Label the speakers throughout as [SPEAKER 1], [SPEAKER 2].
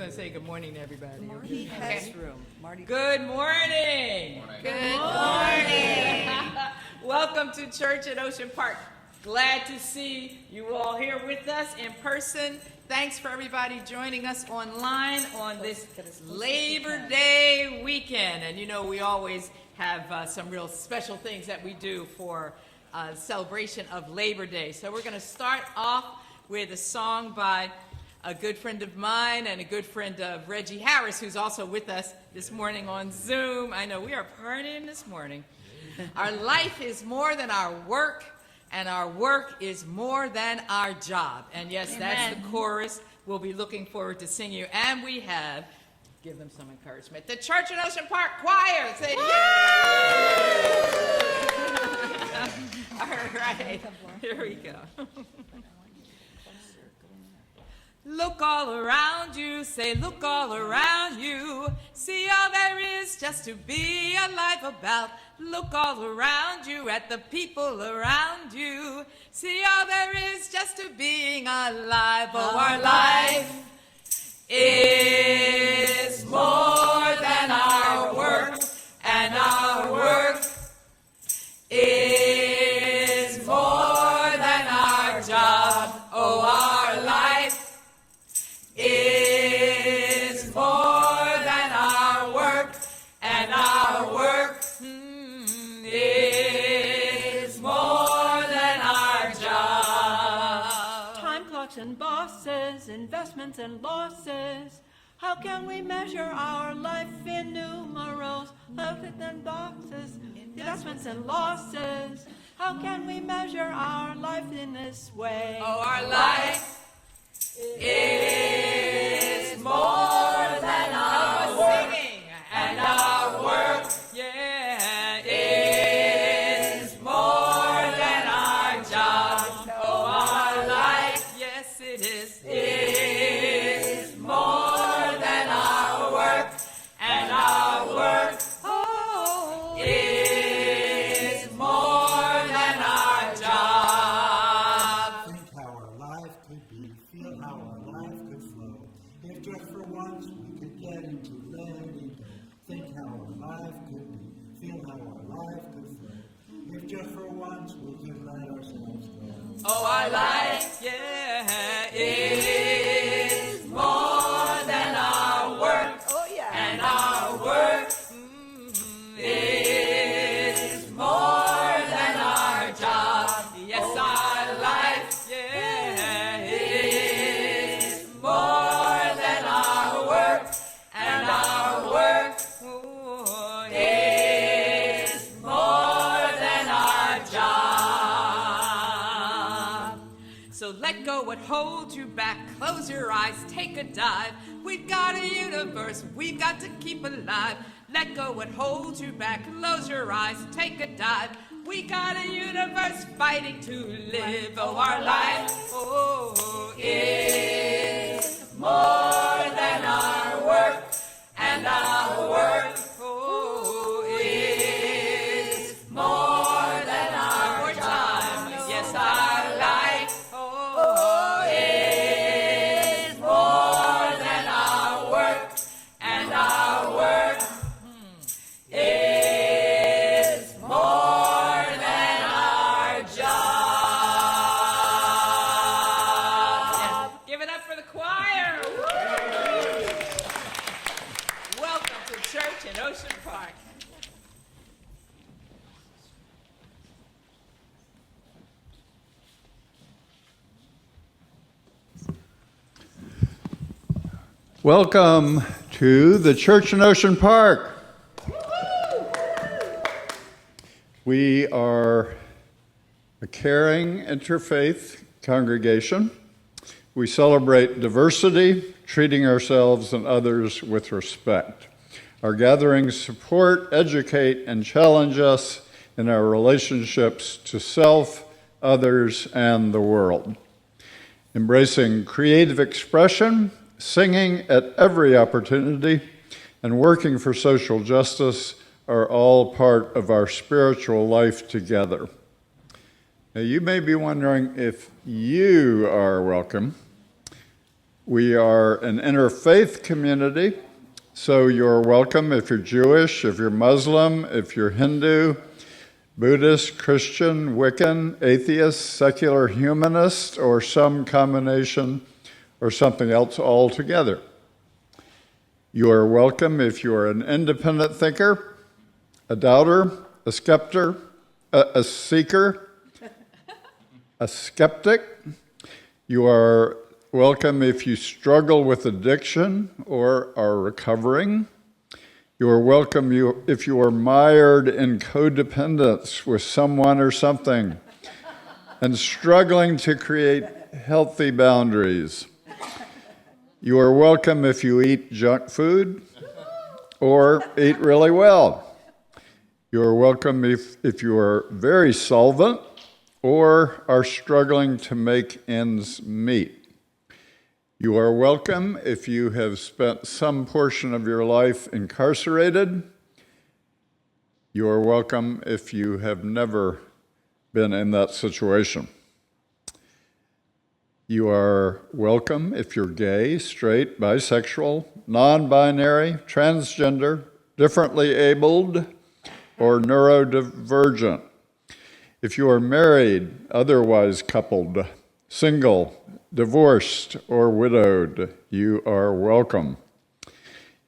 [SPEAKER 1] going to say good morning to everybody.
[SPEAKER 2] Marty has room. Marty.
[SPEAKER 1] Good morning. Good morning. Welcome to church at Ocean Park. Glad to see you all here with us in person. Thanks for everybody joining us online on this Labor Day weekend. And you know, we always have some real special things that we do for celebration of Labor Day. So we're going to start off with a song by a good friend of mine and a good friend of Reggie Harris, who's also with us this morning on Zoom. I know we are partying this morning. Our life is more than our work, and our work is more than our job. And yes, Amen. That's the chorus we'll be looking forward to sing you. And we have, give them some encouragement, the Church at Ocean Park Choir. Say yay! All right, here we go. Look all around you, say look all around you. See all there is just to be alive about. Look all around you at the people around you. See all there is just to being alive. Oh, our life is more than our work, and our work is more than our job. Oh, our life is more than our work, and our work is more than our job.
[SPEAKER 3] Time clocks and bosses, investments and losses. How can we measure our life in numerals? Profits and boxes, investments and losses. How can we measure our life in this way?
[SPEAKER 1] Oh, our life is more than our work, and our work, yeah, is more than our job. Oh, our life, yes, it is more than our work, and our work, oh, is more than our job.
[SPEAKER 4] Think how our life could be, feel how our life could flow. If just for once we could get into letting go. Think how our life could be, feel how our life could flow. If just for once we could let ourselves go.
[SPEAKER 1] Oh, our life, yeah, is more than our work.
[SPEAKER 2] Oh, yeah.
[SPEAKER 1] And our work is more than our job. Yes, our life, yeah, is more than our work. And our work is more than our job. So let go what holds you back. Close your eyes, take a dive. We've got a universe we've got to keep alive. Let go what holds you back. Close your eyes, take a dive. We got a universe fighting to live. Oh, our life, oh, is more than our work. And our work, oh, is more than our time. Yes, our life, oh, is more than our work. And our work is more than our job. Give it up for the choir. Welcome to church in Ocean Park.
[SPEAKER 5] Welcome to the Church in Ocean Park. We are a caring interfaith congregation. We celebrate diversity, treating ourselves and others with respect. Our gatherings support, educate, and challenge us in our relationships to self, others, and the world. Embracing creative expression, singing at every opportunity, and working for social justice are all part of our spiritual life together. Now, you may be wondering if you are welcome. We are an interfaith community, so you're welcome if you're Jewish, if you're Muslim, if you're Hindu, Buddhist, Christian, Wiccan, atheist, secular humanist, or some combination or something else altogether. You are welcome if you are an independent thinker, a doubter, a skeptic, a seeker, a skeptic. You are welcome if you struggle with addiction or are recovering. You are welcome if you are mired in codependence with someone or something and struggling to create healthy boundaries. You are welcome if you eat junk food or eat really well. You are welcome if you are very solvent or are struggling to make ends meet. You are welcome if you have spent some portion of your life incarcerated. You are welcome if you have never been in that situation. You are welcome if you're gay, straight, bisexual, non-binary, transgender, differently abled, or neurodivergent. If you are married, otherwise coupled, single, divorced, or widowed, you are welcome.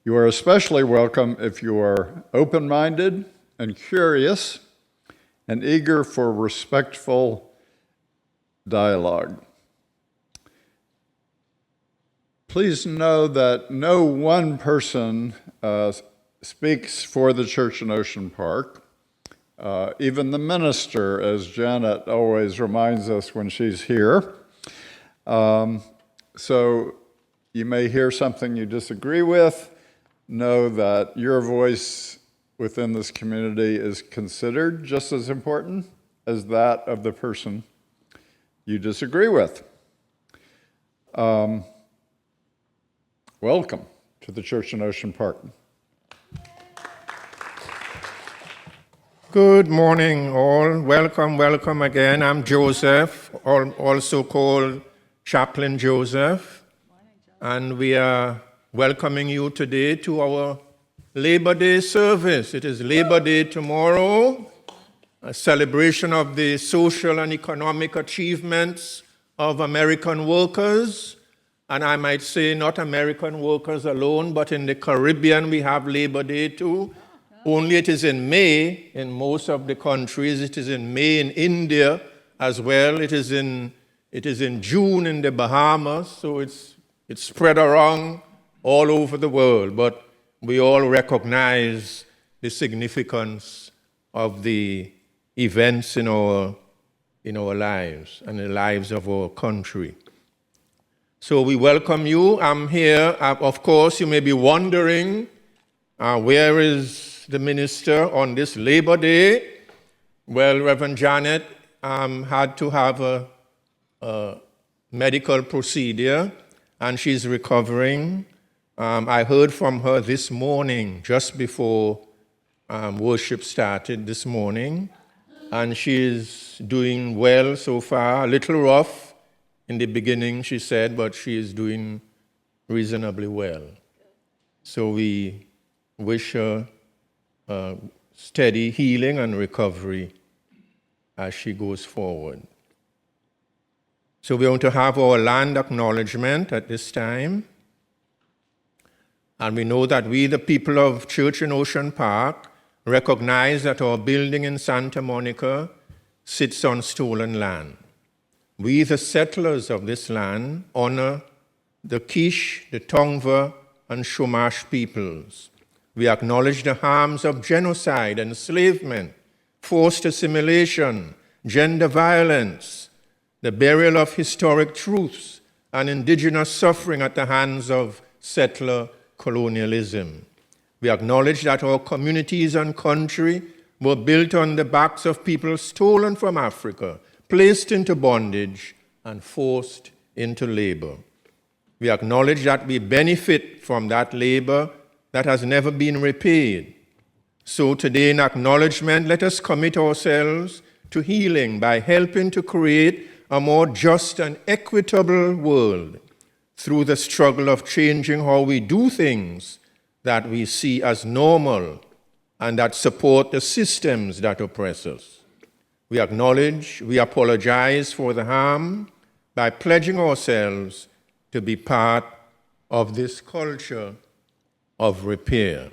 [SPEAKER 5] You are especially welcome if you are open-minded and curious and eager for respectful dialogue. Please know that no one person speaks for the church in Ocean Park. Even the minister, as Janet always reminds us when she's here. So you may hear something you disagree with. Know that your voice within this community is considered just as important as that of the person you disagree with. Welcome to the Church in Ocean Park.
[SPEAKER 6] Good morning, all. Welcome again. I'm Joseph, also called Chaplain Joseph, and we are welcoming you today to our Labor Day service. It is Labor Day tomorrow, a celebration of the social and economic achievements of American workers, and I might say not American workers alone, but in the Caribbean we have Labor Day too. Only it is in May in most of the countries. It is in May in India as well. It is in June in the Bahamas, so it's spread around all over the world. But we all recognize the significance of the events in our lives and the lives of our country. So we welcome you. I'm here. Of course, you may be wondering, where is the minister on this Labor Day? Well, Reverend Janet had to have a medical procedure, and she's recovering. I heard from her this morning, just before worship started this morning, and she's doing well so far. A little rough in the beginning, she said, but she is doing reasonably well. So we wish her steady healing and recovery as she goes forward. So we're going to have our land acknowledgement at this time. And we know that we, the people of Church in Ocean Park, recognize that our building in Santa Monica sits on stolen land. We, the settlers of this land, honor the Kish, the Tongva, and Chumash peoples. We acknowledge the harms of genocide, enslavement, forced assimilation, gender violence, the burial of historic truths, and indigenous suffering at the hands of settler colonialism. We acknowledge that our communities and country were built on the backs of people stolen from Africa, placed into bondage, and forced into labor. We acknowledge that we benefit from that labor that has never been repaid. So today, in acknowledgement, let us commit ourselves to healing by helping to create a more just and equitable world through the struggle of changing how we do things that we see as normal and that support the systems that oppress us. We acknowledge, we apologize for the harm by pledging ourselves to be part of this culture of repair.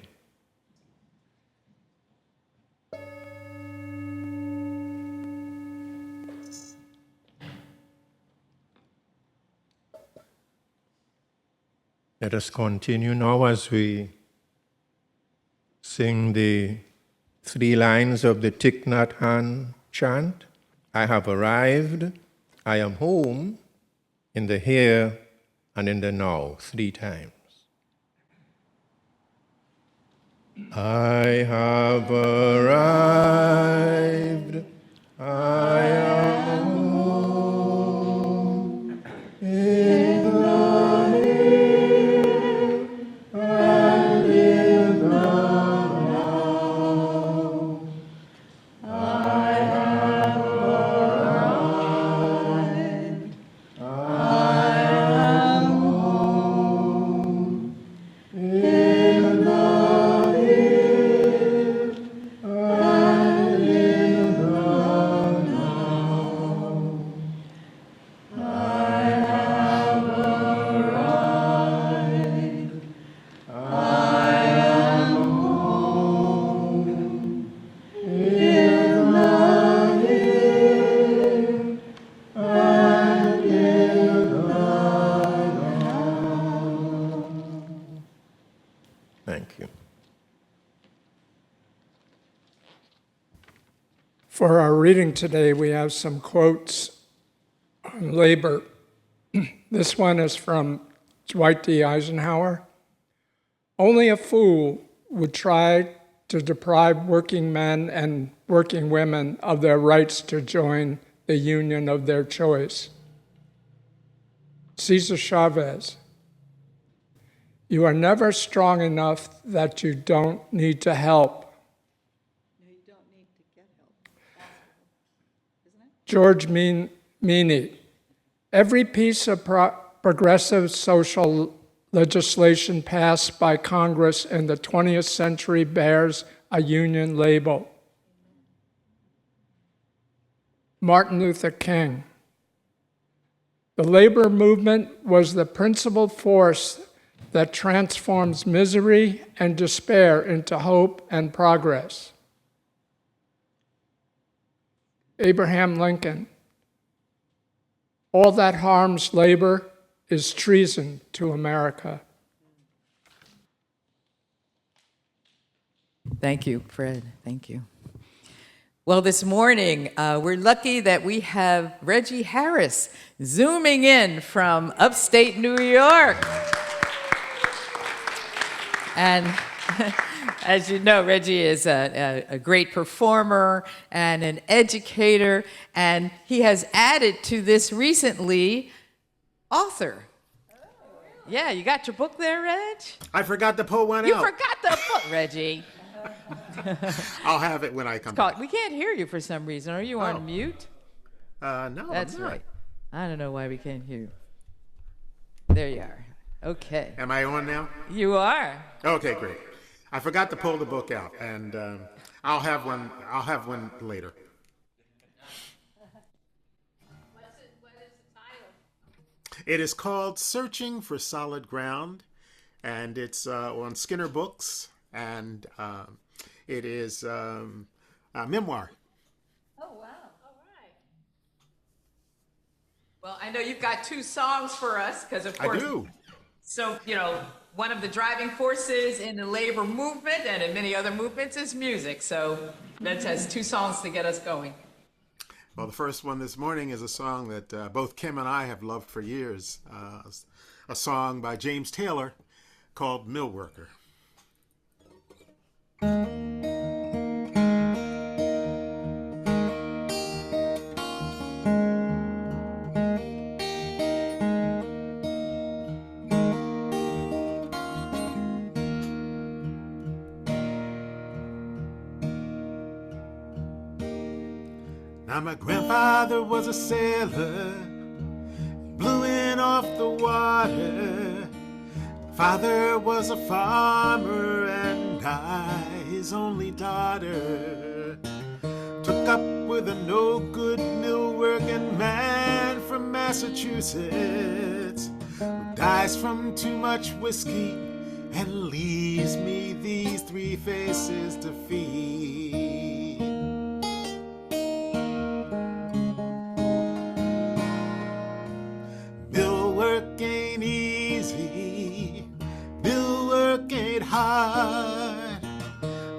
[SPEAKER 6] Let us continue now as we sing the 3 lines of the Thich Nhat Hanh chant. I have arrived, I am home, in the here and in the now, 3 times. I have arrived, I am home, in the here and in the now. I have arrived, I am home, in the here and in the now. I have arrived, I am home, in the here and in the now. Thank you.
[SPEAKER 7] For our reading today, we have some quotes on labor. This one is from Dwight D. Eisenhower. Only a fool would try to deprive working men and working women of their rights to join the union of their choice. Cesar Chavez. You are never strong enough that you don't need to help. George Meany. Every piece of progressive social legislation passed by Congress in the 20th century bears a union label. Martin Luther King. The labor movement was the principal force that transforms misery and despair into hope and progress. Abraham Lincoln. All that harms labor is treason to America.
[SPEAKER 1] Thank you, Fred. Thank you. Well, this morning, we're lucky that we have Reggie Harris zooming in from upstate New York. And as you know, Reggie is a great performer and an educator, and he has added to this recently, author. Yeah, you got your book there, Reg?
[SPEAKER 8] I forgot to pull one
[SPEAKER 1] You
[SPEAKER 8] out.
[SPEAKER 1] forgot the book, Reggie.
[SPEAKER 8] I'll have it when I come back.
[SPEAKER 1] We can't hear you for some reason. Are you on mute?
[SPEAKER 8] No,
[SPEAKER 1] That's
[SPEAKER 8] I'm not.
[SPEAKER 1] right. I don't know why we can't hear you. There you are. Okay.
[SPEAKER 8] Am I on now?
[SPEAKER 1] You are.
[SPEAKER 8] Okay, great. I forgot to pull the book out, and I'll have one. I'll have one later.
[SPEAKER 1] What is the title?
[SPEAKER 8] It is called "Searching for Solid Ground," and it's on Skinner Books, and it is a memoir.
[SPEAKER 1] Oh, wow. All right. Well, I know you've got 2 songs for us, because of course.
[SPEAKER 8] I do.
[SPEAKER 1] So, one of the driving forces in the labor movement and in many other movements is music. So that has 2 songs to get us going.
[SPEAKER 8] Well, the first one this morning is a song that both Kim and I have loved for years. A song by James Taylor called "Mill Worker." Now my grandfather was a sailor, blew in off the water. Father was a farmer and I, his only daughter, took up with a no-good mill-working man from Massachusetts who dies from too much whiskey and leaves me these three faces to feed. Mill work ain't easy, mill work ain't hard,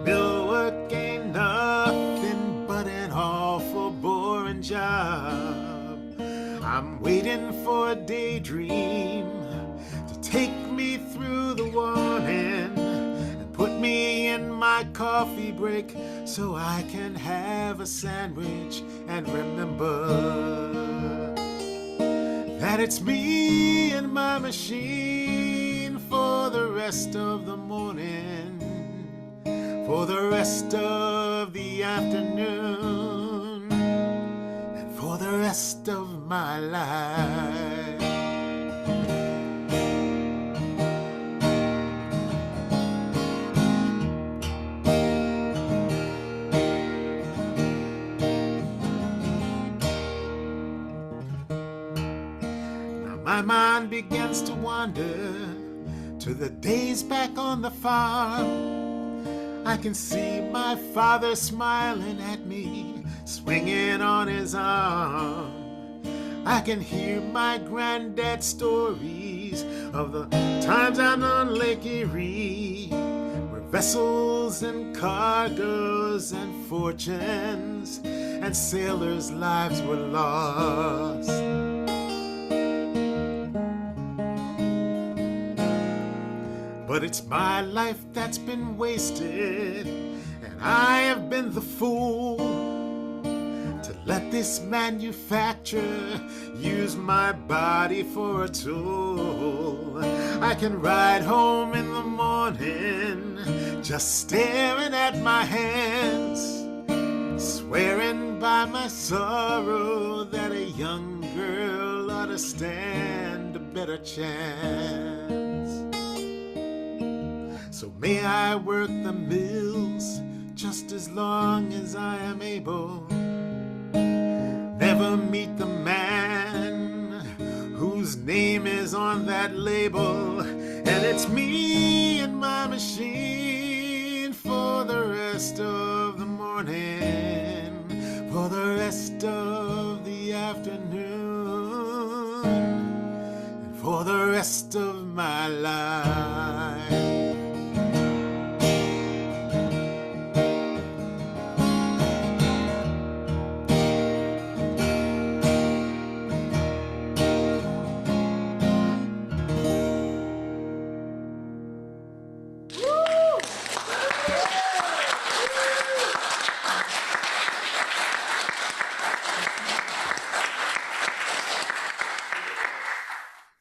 [SPEAKER 8] mill work ain't nothing but an awful boring job. I'm waiting for a daydream to take me through the morning and put me in my coffee break so I can have a sandwich and remember that it's me and my machine for the rest of the morning, for the rest of the afternoon, and for the rest of my life. My mind begins to wander to the days back on the farm. I can see my father smiling at me, swinging on his arm. I can hear my granddad's stories of the times out on Lake Erie, where vessels and cargoes and fortunes and sailors' lives were lost. But it's my life that's been wasted, and I have been the fool to let this manufacturer use my body for a tool. I can ride home in the morning just staring at my hands, swearing by my sorrow that a young girl ought to stand a better chance. So may I work the mills just as long as I am able, never meet the man whose name is on that label, and it's me and my machine for the rest of the morning, for the rest of the afternoon, and for the rest of my life.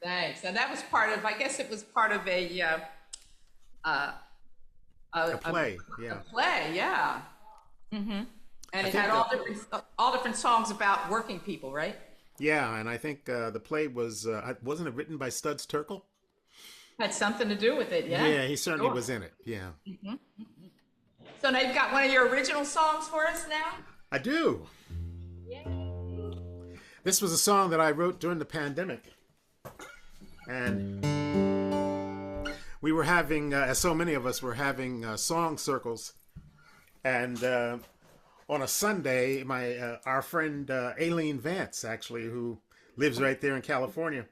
[SPEAKER 1] Thanks. And that was part of, I guess it was part of a
[SPEAKER 8] play, yeah.
[SPEAKER 1] A play, yeah. Mm-hmm. And it had all different songs about working people, right?
[SPEAKER 8] Yeah, and I think the play was, wasn't it written by Studs Terkel?
[SPEAKER 1] Had something to do with it, yeah.
[SPEAKER 8] Yeah, he certainly was in it, yeah.
[SPEAKER 1] Mm-hmm. So now you've got one of your original songs for us now?
[SPEAKER 8] I do.
[SPEAKER 1] Yay.
[SPEAKER 8] This was a song that I wrote during the pandemic. And we were having, as so many of us were having song circles. And on a Sunday, our friend Aileen Vance, actually, who lives right there in California,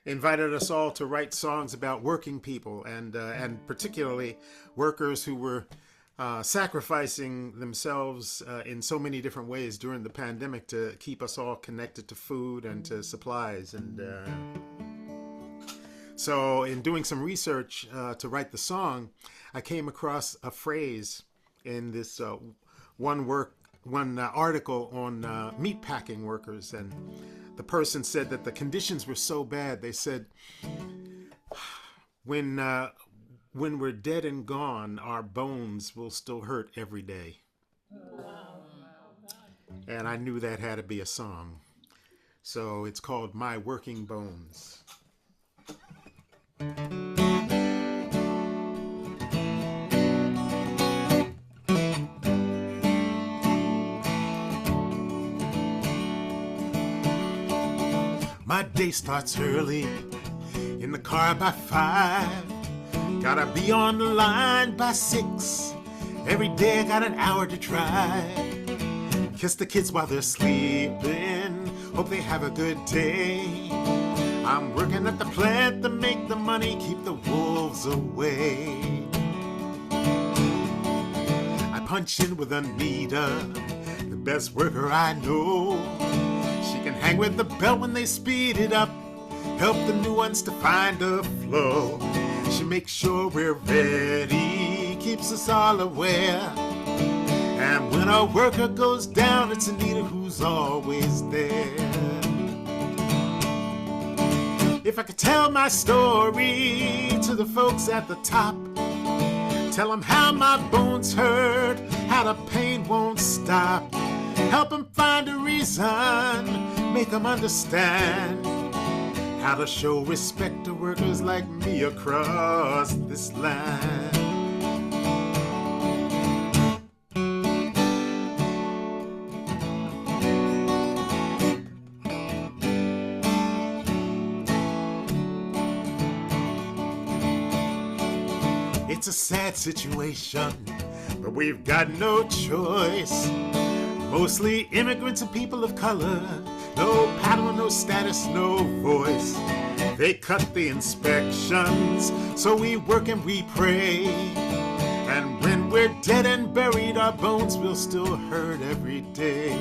[SPEAKER 8] invited us all to write songs about working people and particularly workers who were sacrificing themselves in so many different ways during the pandemic to keep us all connected to food and to supplies. And so in doing some research to write the song, I came across a phrase in this one article on meatpacking workers, and the person said that the conditions were so bad. They said, when we're dead and gone, our bones will still hurt every day. And I knew that had to be a song. So it's called My Working Bones. My day starts early, in the car by 5. Gotta be on the line by 6. Every day I got an hour to drive. Kiss the kids while they're sleeping, hope they have a good day. I'm working at the plant to make the money, keep the wolves away. I punch in with Anita, the best worker I know. She can hang with the belt when they speed it up, help the new ones to find a flow. She makes sure we're ready, keeps us all aware. And when a worker goes down, it's Anita who's always there. If I could tell my story to the folks at the top, tell them how my bones hurt, how the pain won't stop, help them find a reason, make them understand how to show respect to workers like me across this land. It's a sad situation, but we've got no choice. Mostly immigrants and people of color, no power, no status, no voice. They cut the inspections, so we work and we pray. And when we're dead and buried, our bones will still hurt every day.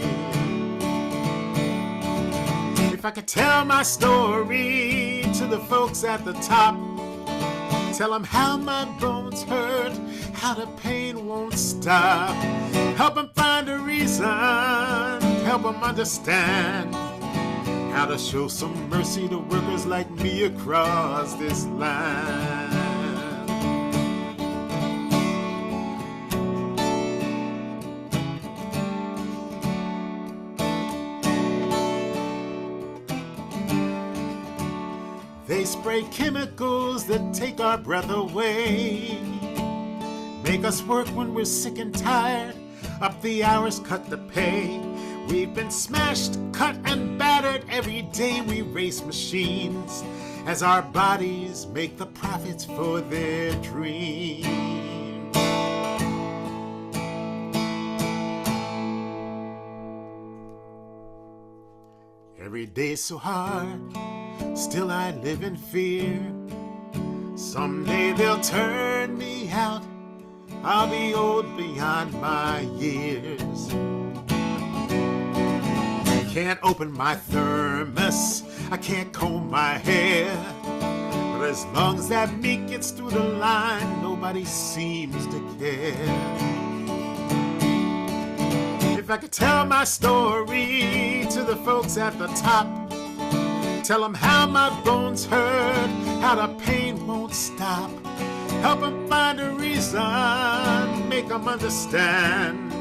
[SPEAKER 8] If I could tell my story to the folks at the top, tell them how my bones hurt, how the pain won't stop, help them find a reason, help them understand how to show some mercy to workers like me across this land. They spray chemicals that take our breath away, make us work when we're sick and tired, up the hours, cut the pay. We've been smashed, cut and battered. Every day we race machines as our bodies make the profits for their dreams. Every day's so hard, still I live in fear. Someday they'll turn me out, I'll be old beyond my years. I can't open my thermos, I can't comb my hair, but as long as that meat gets through the line, nobody seems to care. If I could tell my story to the folks at the top, tell them how my bones hurt, how the pain won't stop, help them find a reason, make them understand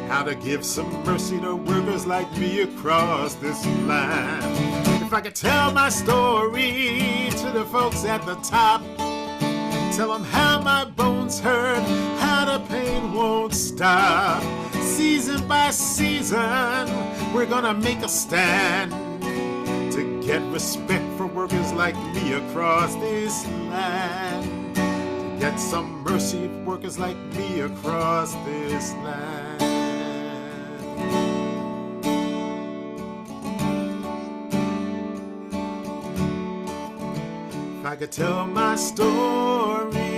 [SPEAKER 8] how to give some mercy to workers like me across this land. If I could tell my story to the folks at the top, tell them how my bones hurt, how the pain won't stop. Season by season, we're gonna make a stand to get respect for workers like me across this land. To get some mercy for workers like me across this land. If I could tell my story.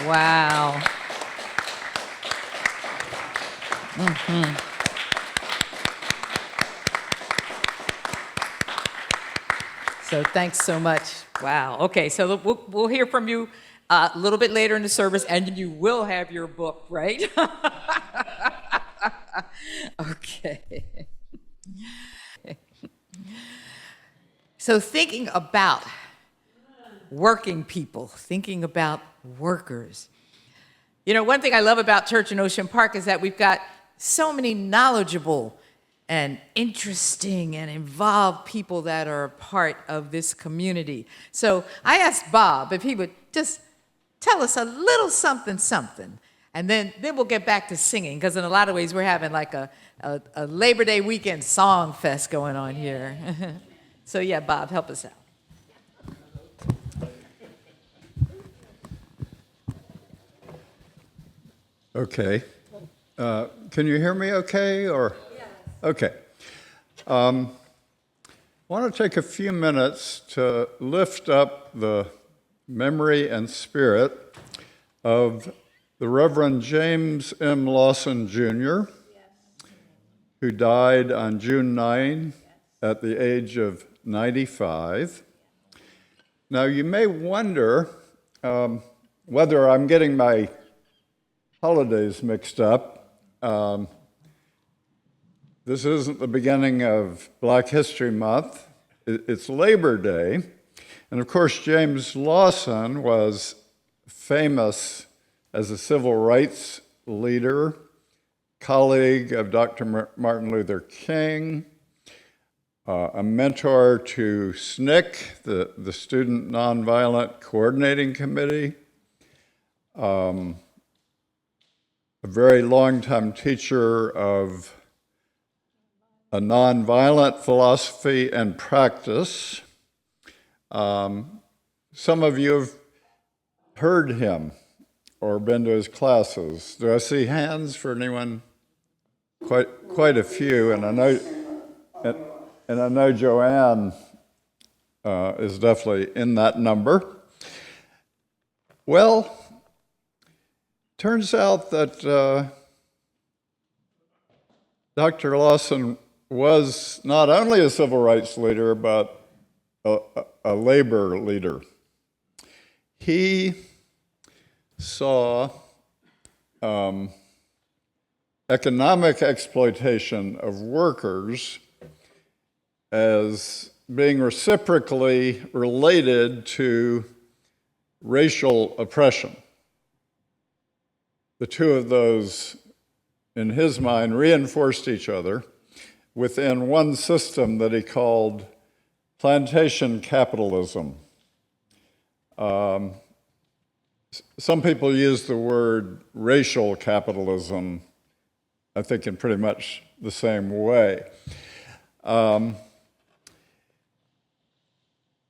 [SPEAKER 1] Wow. So thanks so much. Wow. Okay, so we'll hear from you a little bit later in the service, and you will have your book, right? Okay. So thinking about working people, thinking about workers. You know, one thing I love about church in Ocean Park is that we've got so many knowledgeable and interesting and involved people that are a part of this community. So I asked Bob if he would just tell us a little something, and then we'll get back to singing, because in a lot of ways we're having like a Labor Day weekend song fest going on here. So yeah, Bob, help us out.
[SPEAKER 5] Okay. Can you hear me okay? Or? Yes. Okay. I want to take a few minutes to lift up the memory and spirit of the Reverend James M. Lawson, Jr., who died on June 9 at the age of 95. Now, you may wonder whether I'm getting my holidays mixed up. This isn't the beginning of Black History Month. It's Labor Day. And of course, James Lawson was famous as a civil rights leader, colleague of Dr. Martin Luther King, a mentor to SNCC, the Student Nonviolent Coordinating Committee, a very long-time teacher of a nonviolent philosophy and practice. Some of you have heard him or been to his classes. Do I see hands for anyone? Quite a few, and I know Joanne is definitely in that number. Well, turns out that Dr. Lawson was not only a civil rights leader, but a labor leader. He saw economic exploitation of workers as being reciprocally related to racial oppression. The two of those, in his mind, reinforced each other within one system that he called plantation capitalism. Some people use the word racial capitalism, I think, in pretty much the same way.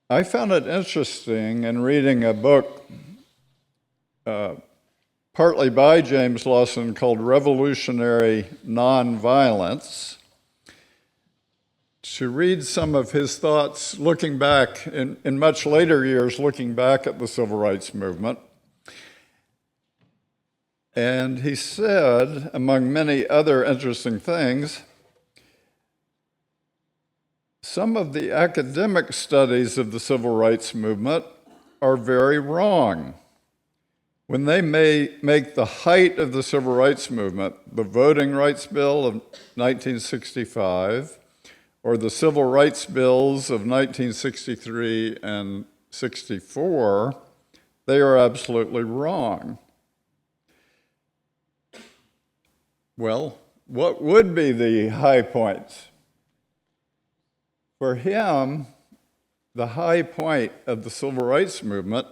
[SPEAKER 5] I found it interesting in reading a book partly by James Lawson called Revolutionary Nonviolence, to read some of his thoughts looking back, in much later years, looking back at the civil rights movement. And he said, among many other interesting things, some of the academic studies of the civil rights movement are very wrong. When they may make the height of the civil rights movement, the Voting Rights Bill of 1965, or the Civil Rights Bills of 1963 and 64, they are absolutely wrong. Well, what would be the high points? For him, the high point of the civil rights movement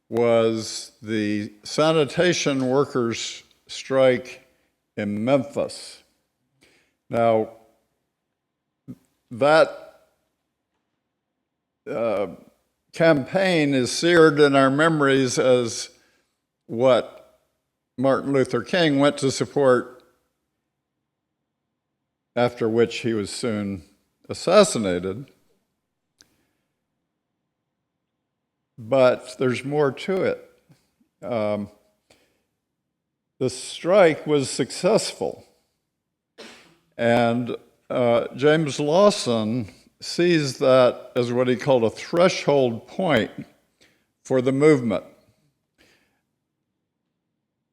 [SPEAKER 5] was the sanitation workers' strike in Memphis. Now, that campaign is seared in our memories as what Martin Luther King went to support, after which he was soon assassinated. But there's more to it. The strike was successful, and James Lawson sees that as what he called a threshold point for the movement.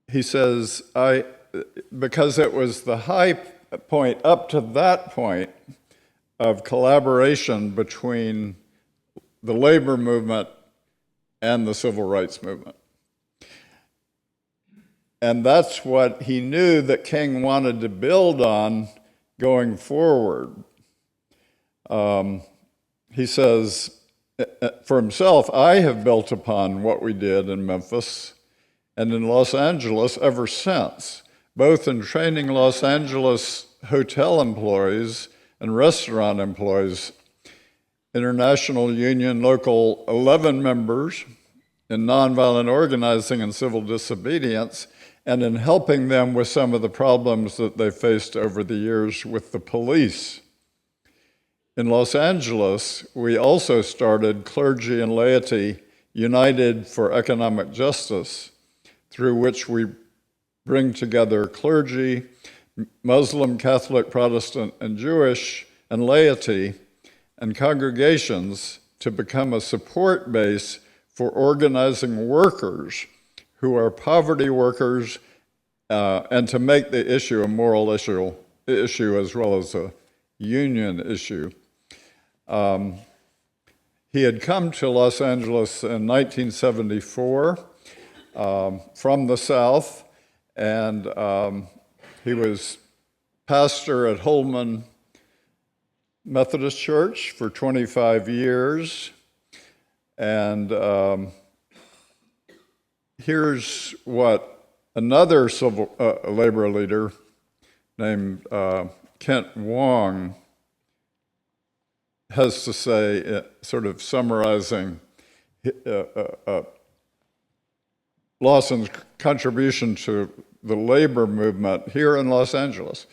[SPEAKER 5] He says, because it was the high point, up to that point, of collaboration between the labor movement and the civil rights movement. And that's what he knew that King wanted to build on going forward. He says, for himself, I have built upon what we did in Memphis and in Los Angeles ever since, both in training Los Angeles hotel employees and restaurant employees, International Union Local 11 members in nonviolent organizing and civil disobedience, and in helping them with some of the problems that they faced over the years with the police. In Los Angeles, we also started Clergy and Laity United for Economic Justice, through which we bring together clergy, Muslim, Catholic, Protestant, and Jewish, and laity, and congregations to become a support base for organizing workers who are poverty workers, and to make the issue a moral issue as well as a union issue. He had come to Los Angeles in 1974 from the South, and he was pastor at Holman Methodist Church for 25 years. And here's what another civil labor leader named Kent Wong has to say, sort of summarizing Lawson's contribution to the labor movement here in Los Angeles.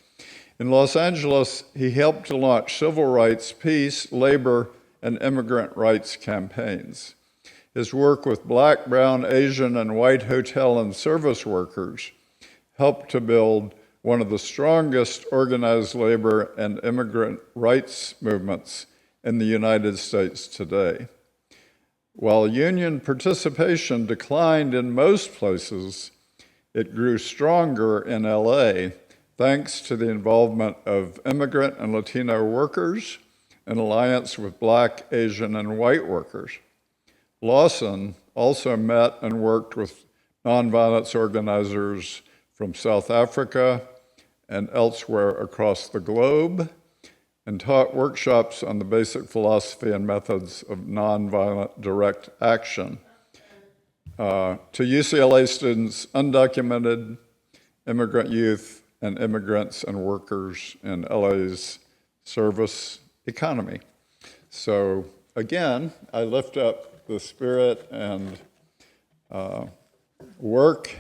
[SPEAKER 5] In Los Angeles, he helped to launch civil rights, peace, labor, and immigrant rights campaigns. His work with Black, brown, Asian, and white hotel and service workers helped to build one of the strongest organized labor and immigrant rights movements in the United States today. While union participation declined in most places, it grew stronger in LA thanks to the involvement of immigrant and Latino workers in alliance with Black, Asian, and white workers. Lawson also met and worked with nonviolence organizers from South Africa and elsewhere across the globe, and taught workshops on the basic philosophy and methods of nonviolent direct action to UCLA students, undocumented immigrant youth, and immigrants and workers in LA's service economy. So again, I lift up the spirit and work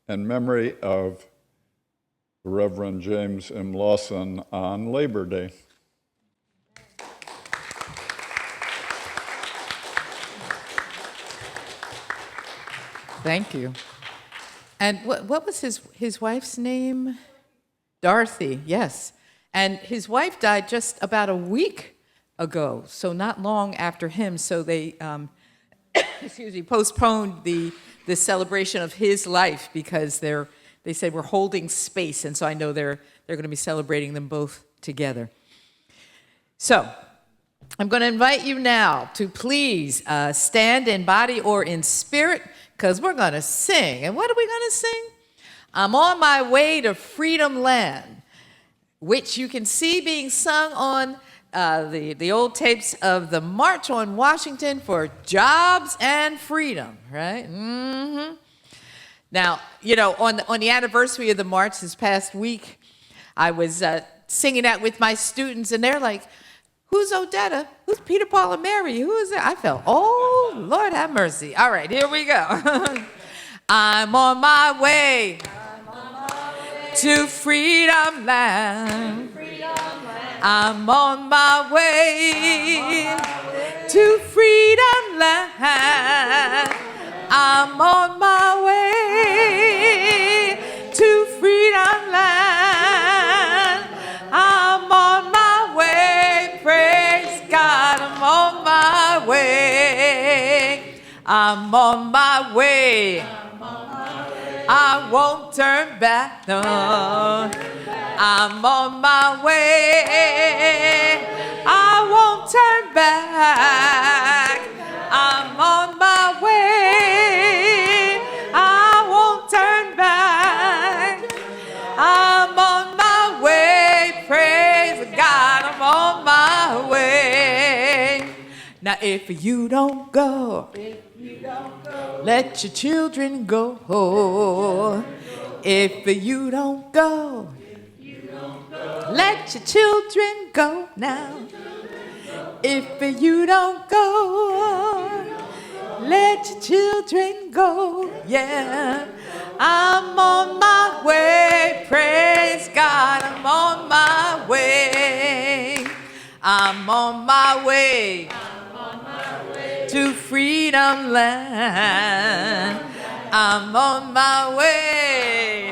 [SPEAKER 5] and memory of Reverend James M. Lawson on Labor Day.
[SPEAKER 1] Thank you. And what was his wife's name? Dorothy, yes. And his wife died just about a week ago, so not long after him. So they, postponed the celebration of his life because they said we're holding space, and so I know they're going to be celebrating them both together. So I'm going to invite you now to please stand in body or in spirit, because we're going to sing. And what are we going to sing? I'm on my way to Freedom Land, which you can see being sung on the old tapes of the March on Washington for Jobs and Freedom, right? Mm-hmm. Now, you know, on the anniversary of the march this past week, I was singing that with my students, and they're like, who's Odetta? Who's Peter, Paul, and Mary? Who is that? I felt, oh, Lord have mercy. All right, here we go. I'm on my way to Freedom Land. I'm on my way to Freedom Land. I'm on my way to Freedom Land. I'm on my way, praise God, I'm on my way. I'm on my way. I won't turn back, no. I'm on my way. back. I'm on my way. I won't turn back. I'm on my way. Praise God, I'm on my way. Now, if you don't go, let your children go. If you don't go, let your children go now. If you don't go, let your children go. Yeah, I'm on my way. Praise God, I'm on my way. I'm on my way to freedom land. I'm on my way,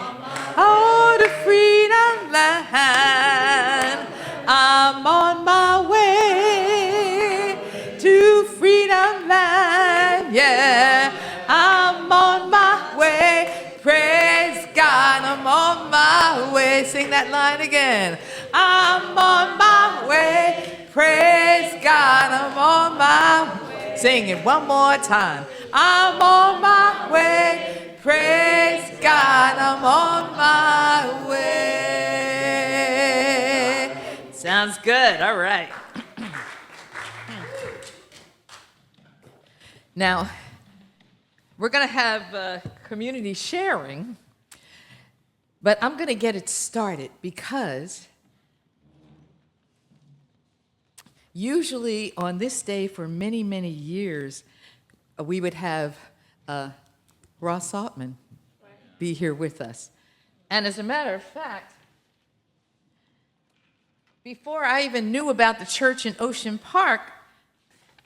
[SPEAKER 1] oh, to freedom land. I'm on my way to freedom land. Yeah, I'm on my way. Praise God, I'm on my way. Sing that line again. I'm on my way. Praise God, I'm on my way. Sing it one more time. I'm on my way. Praise God, I'm on my way. Sounds good. All right. Now, we're going to have community sharing, but I'm going to get it started because usually on this day for many, many years, we would have Ross Altman be here with us. And as a matter of fact, before I even knew about the church in Ocean Park,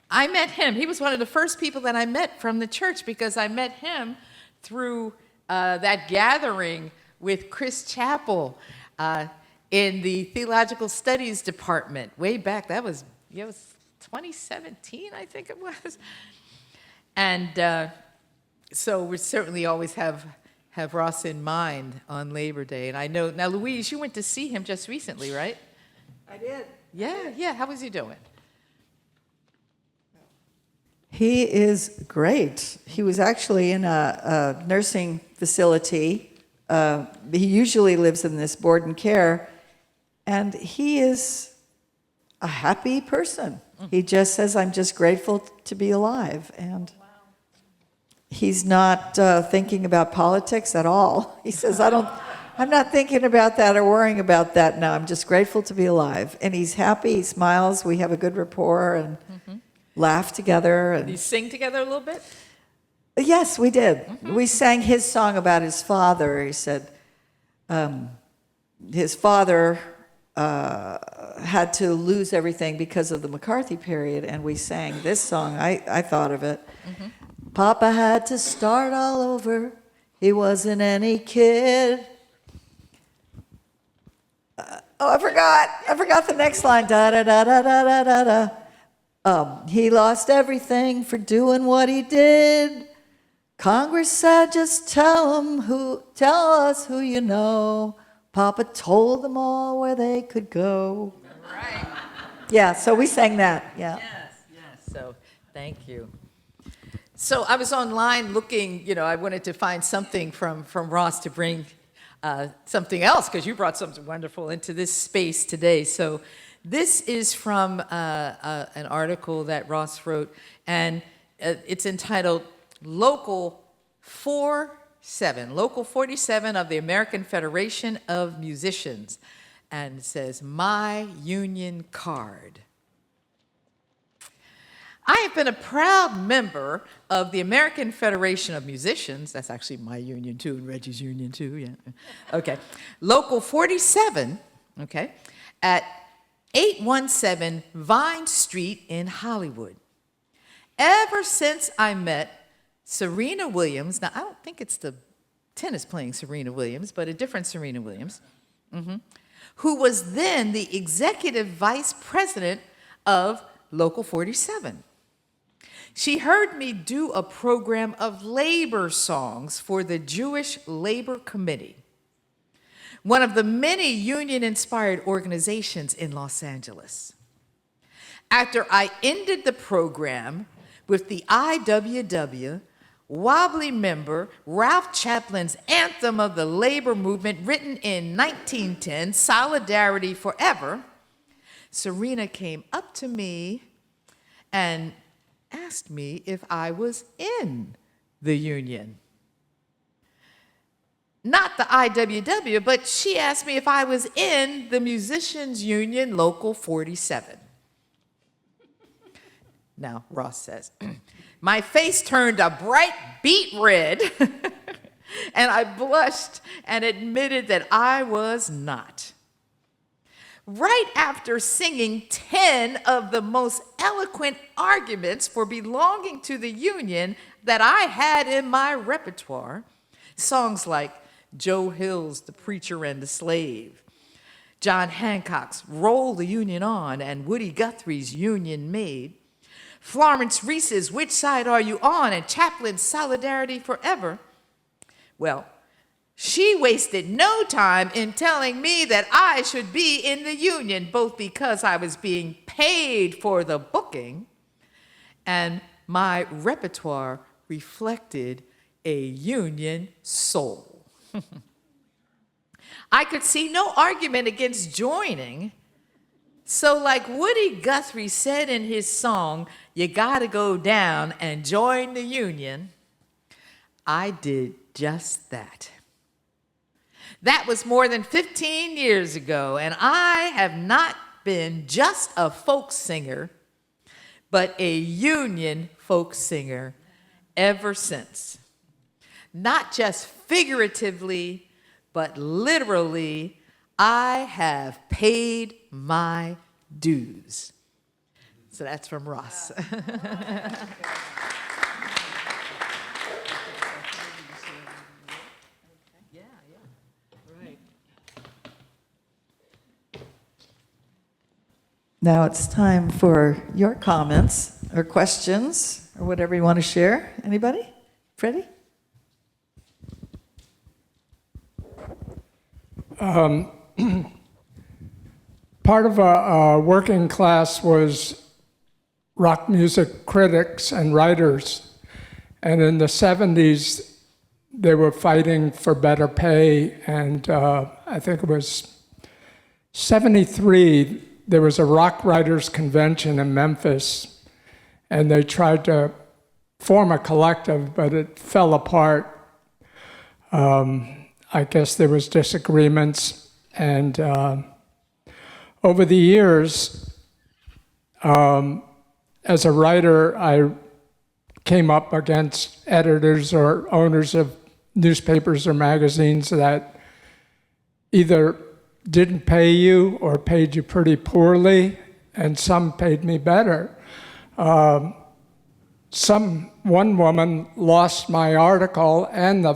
[SPEAKER 1] I met him. He was one of the first people that I met from the church because I met him through that gathering with Chris Chappell in the Theological Studies Department way back. That was 2017, I think it was. And so we certainly always have Ross in mind on Labor Day. And I know, now Louise, you went to see him just recently, right?
[SPEAKER 2] I did.
[SPEAKER 1] Yeah. How was he doing?
[SPEAKER 2] He is great. He was actually in a nursing facility. He usually lives in this board and care, and he is a happy person. He just says, I'm just grateful to be alive. And he's not thinking about politics at all. He says, I'm not thinking about that or worrying about that now. I'm just grateful to be alive. And he's happy, he smiles, we have a good rapport and laugh together. And
[SPEAKER 1] Did you sing together a little bit?
[SPEAKER 2] yes, we did. We sang his song about his father. He said his father had to lose everything because of the McCarthy period, and we sang this song. I thought of it. Papa had to start all over. He wasn't any kid. I forgot the next line. Da da da da da da da. He lost everything for doing what he did. Congress said, just tell us who you know. Papa told them all where they could go.
[SPEAKER 1] Right.
[SPEAKER 2] Yeah, so we sang that. Yeah.
[SPEAKER 1] Yes. So thank you. So I was online looking, I wanted to find something from Ross to bring something else, because you brought something wonderful into this space today. So this is from an article that Ross wrote, and it's entitled Local 47 of the American Federation of Musicians. And it says, My Union Card. I have been a proud member of the American Federation of Musicians. That's actually my union too, and Reggie's union too, yeah. Okay. Local 47, okay, at 817 Vine Street in Hollywood. Ever since I met Serena Williams, now I don't think it's the tennis playing Serena Williams, but a different Serena Williams, who was then the executive vice president of Local 47. She heard me do a program of labor songs for the Jewish Labor Committee, one of the many union-inspired organizations in Los Angeles. After I ended the program with the IWW Wobbly member Ralph Chaplin's anthem of the labor movement written in 1910, Solidarity Forever, Serena came up to me and asked me if I was in the union. Not the IWW, but she asked me if I was in the Musicians Union Local 47. Now, Ross says, my face turned a bright beet red, and I blushed and admitted that I was not. Right after singing 10 of the most eloquent arguments for belonging to the union that I had in my repertoire, songs like Joe Hill's The Preacher and the Slave, John Hancock's Roll the Union On, and Woody Guthrie's Union Maid, Florence Reese's Which Side Are You On, and Chaplin's Solidarity Forever. Well, she wasted no time in telling me that I should be in the union, both because I was being paid for the booking and my repertoire reflected a union soul. I could see no argument against joining. So like Woody Guthrie said in his song, you gotta go down and join the union, I did just that. That was more than 15 years ago, and I have not been just a folk singer, but a union folk singer ever since. Not just figuratively, but literally, I have paid my dues. So that's from Ross.
[SPEAKER 2] Now it's time for your comments or questions or whatever you want to share. Anybody? Freddie?
[SPEAKER 7] Part of a working class was rock music critics and writers. And in the 70s, they were fighting for better pay. And I think it was 73, there was a rock writers convention in Memphis. And they tried to form a collective, but it fell apart. I guess there was disagreements. And over the years, as a writer, I came up against editors or owners of newspapers or magazines that either didn't pay you or paid you pretty poorly, and some paid me better. One woman lost my article and the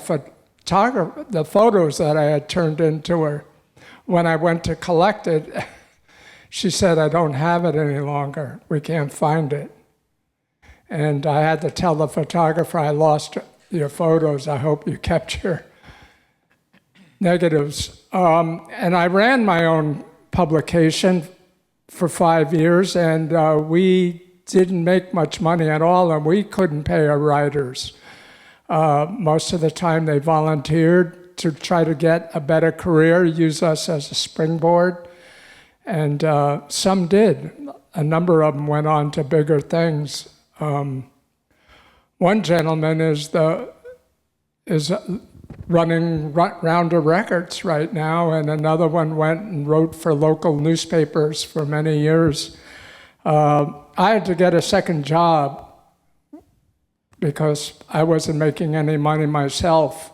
[SPEAKER 7] photos that I had turned into her. When I went to collect it, she said, I don't have it any longer. We can't find it. And I had to tell the photographer, I lost your photos. I hope you kept your negatives. And I ran my own publication for 5 years, and we didn't make much money at all, and we couldn't pay our writers. Most of the time they volunteered to try to get a better career, use us as a springboard. And some did. A number of them went on to bigger things. One gentleman is running Rounder Records right now, and another one went and wrote for local newspapers for many years. I had to get a second job because I wasn't making any money myself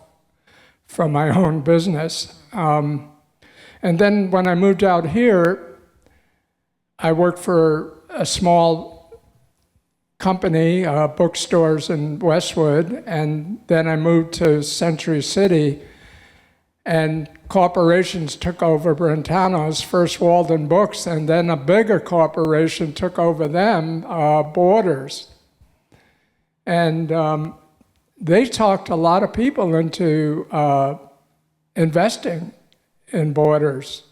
[SPEAKER 7] from my own business. And then when I moved out here, I worked for a small company, bookstores in Westwood, and then I moved to Century City, and corporations took over Brentano's, first Walden Books, and then a bigger corporation took over them, Borders. And they talked a lot of people into investing in Borders.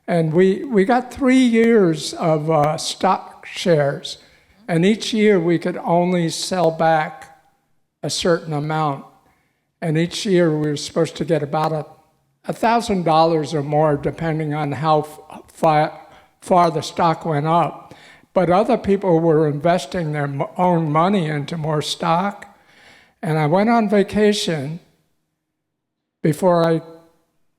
[SPEAKER 7] And we got 3 years of stock shares. And each year we could only sell back a certain amount. And each year we were supposed to get about $1,000 or more, depending on how far the stock went up. But other people were investing their own money into more stock. And I went on vacation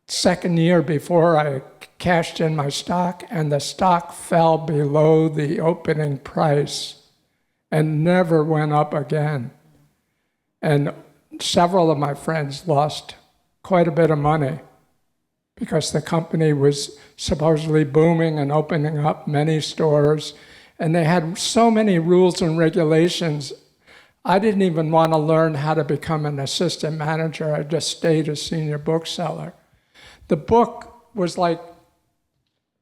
[SPEAKER 7] second year before I cashed in my stock, and the stock fell below the opening price and never went up again. And several of my friends lost quite a bit of money because the company was supposedly booming and opening up many stores, and they had so many rules and regulations. I didn't even want to learn how to become an assistant manager. I just stayed a senior bookseller. The book was like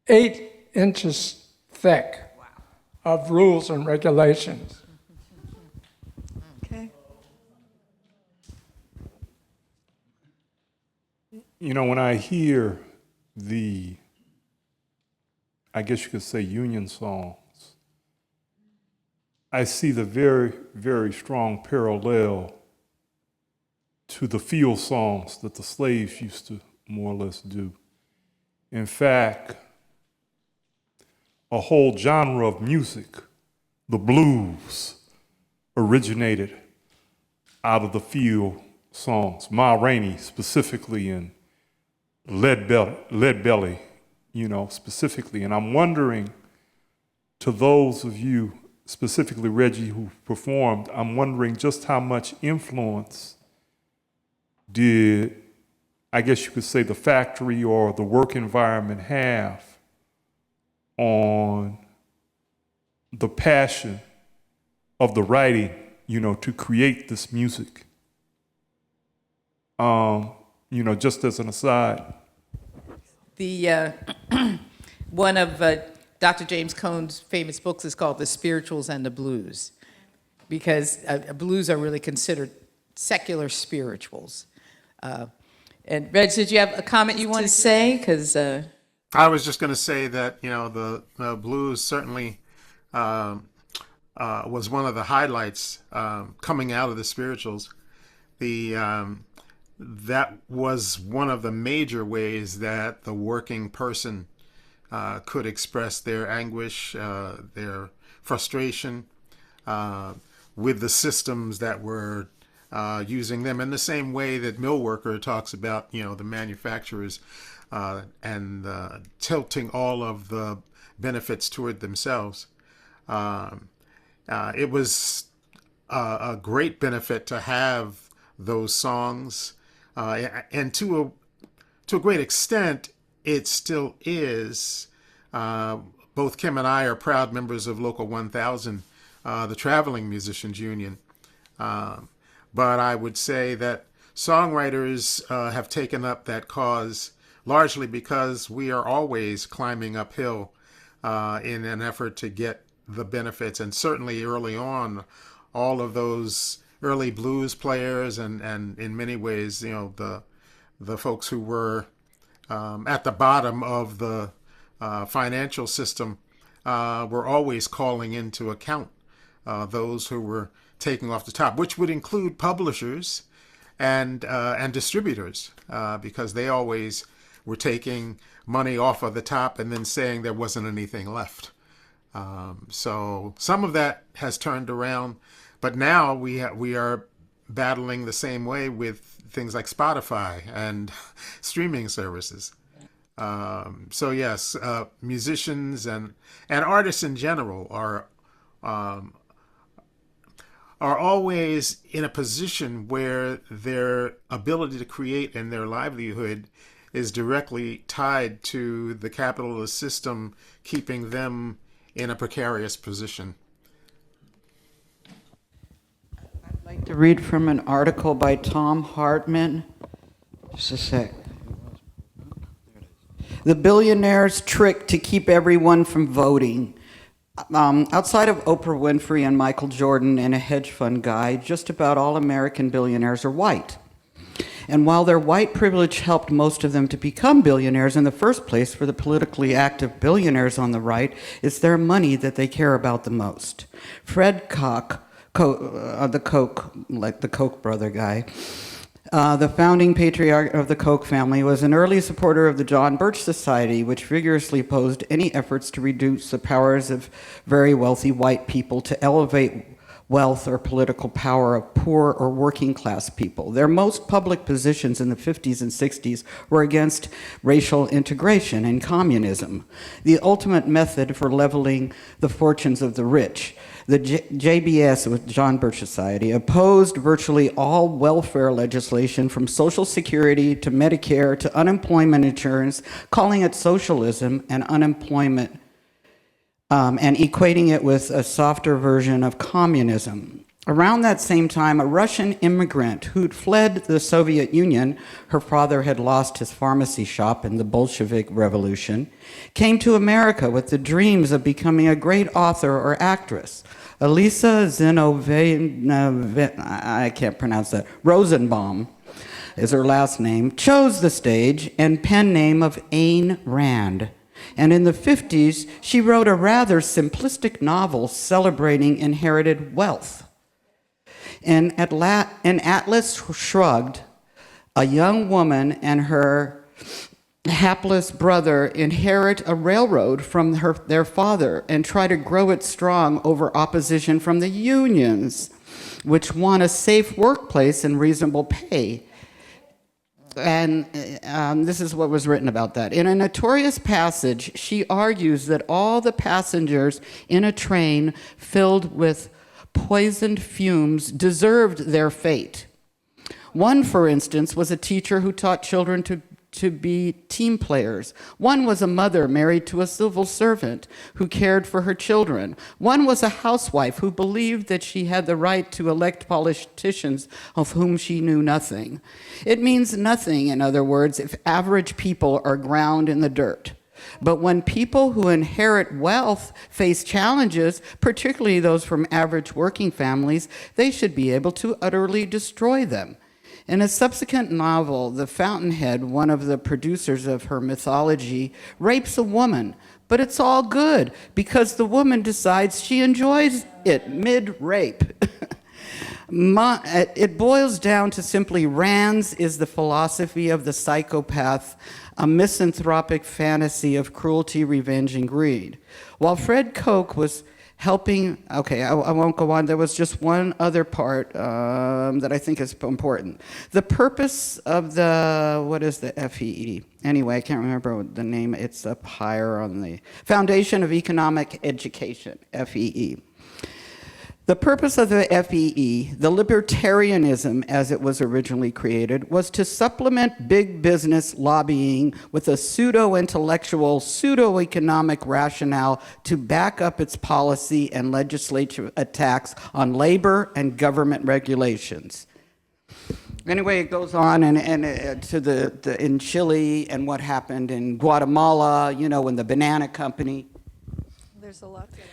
[SPEAKER 7] 8 inches thick of rules and regulations.
[SPEAKER 2] Okay.
[SPEAKER 9] You know, when I hear I guess you could say, union songs, I see the very, very strong parallel to the field songs that the slaves used to more or less do. In fact, a whole genre of music, the blues, originated out of the field songs. Ma Rainey specifically, and Lead Belly, you know, specifically. And I'm wondering, to those of you, specifically Reggie, who performed, I'm wondering just how much influence did, I guess you could say, the factory or the work environment have on the passion of the writing, you know, to create this music. You know, just as an aside.
[SPEAKER 1] The one of Dr. James Cone's famous books is called The Spirituals and the Blues, because blues are really considered secular spirituals. And Reg, did you have a comment you wanted to say? Because
[SPEAKER 8] I was just going to say that, you know, the blues certainly was one of the highlights coming out of the spirituals. That was one of the major ways that the working person could express their anguish, their frustration with the systems that were using them, in the same way that Mill Worker talks about, you know, the manufacturers and tilting all of the benefits toward themselves. It was a great benefit to have those songs, and to a great extent, it still is. Both Kim and I are proud members of Local 1000, the Traveling Musicians Union. But I would say that songwriters have taken up that cause largely because we are always climbing uphill in an effort to get the benefits. And certainly early on, all of those early blues players and in many ways, you know, the folks who were at the bottom of the financial system were always calling into account those who were taking off the top, which would include publishers and distributors, because they always were taking money off of the top and then saying there wasn't anything left. So some of that has turned around, but now we are battling the same way with things like Spotify and streaming services. So yes, musicians and artists in general are always in a position where their ability to create and their livelihood is directly tied to the capitalist system keeping them in a precarious position.
[SPEAKER 10] I'd like to read from an article by Tom Hartman. Just a sec. The billionaire's trick to keep everyone from voting. Outside of Oprah Winfrey and Michael Jordan and a hedge fund guy, just about all American billionaires are white. And while their white privilege helped most of them to become billionaires in the first place, for the politically active billionaires on the right, it's their money that they care about the most. Fred Koch, the Koch, like the Koch brother guy, the founding patriarch of the Koch family, was an early supporter of the John Birch Society, which vigorously opposed any efforts to reduce the powers of very wealthy white people to elevate wealth or political power of poor or working class people. Their most public positions in the 50s and 60s were against racial integration and communism, the ultimate method for leveling the fortunes of the rich. The JBS, with John Birch Society, opposed virtually all welfare legislation from Social Security to Medicare to unemployment insurance, calling it socialism and unemployment, and equating it with a softer version of communism. Around that same time, a Russian immigrant who'd fled the Soviet Union, her father had lost his pharmacy shop in the Bolshevik Revolution, came to America with the dreams of becoming a great author or actress. Elisa I can't pronounce that, Rosenbaum is her last name, chose the stage and pen name of Ayn Rand. And in the 50s, she wrote a rather simplistic novel celebrating inherited wealth. In Atlas Shrugged, a young woman and her hapless brother inherit a railroad from their father and try to grow it strong over opposition from the unions, which want a safe workplace and reasonable pay. And this is what was written about that. In a notorious passage, she argues that all the passengers in a train filled with poisoned fumes deserved their fate. One, for instance, was a teacher who taught children to be team players. One was a mother married to a civil servant who cared for her children. One was a housewife who believed that she had the right to elect politicians of whom she knew nothing. It means nothing, in other words, if average people are ground in the dirt. But when people who inherit wealth face challenges, particularly those from average working families, they should be able to utterly destroy them. In a subsequent novel, The Fountainhead, one of the producers of her mythology, rapes a woman, but it's all good because the woman decides she enjoys it mid-rape. It boils down to simply Rand's is the philosophy of the psychopath, a misanthropic fantasy of cruelty, revenge, and greed. While Fred Koch was helping, I won't go on. There was just one other part that I think is important. The purpose of what is the FEE? Anyway, I can't remember the name. It's up higher on the Foundation of Economic Education, FEE. The purpose of the FEE, the libertarianism as it was originally created, was to supplement big business lobbying with a pseudo-intellectual, pseudo-economic rationale to back up its policy and legislative attacks on labor and government regulations. Anyway, it goes on and to in Chile and what happened in Guatemala, when the banana company.
[SPEAKER 2] There's a lot there.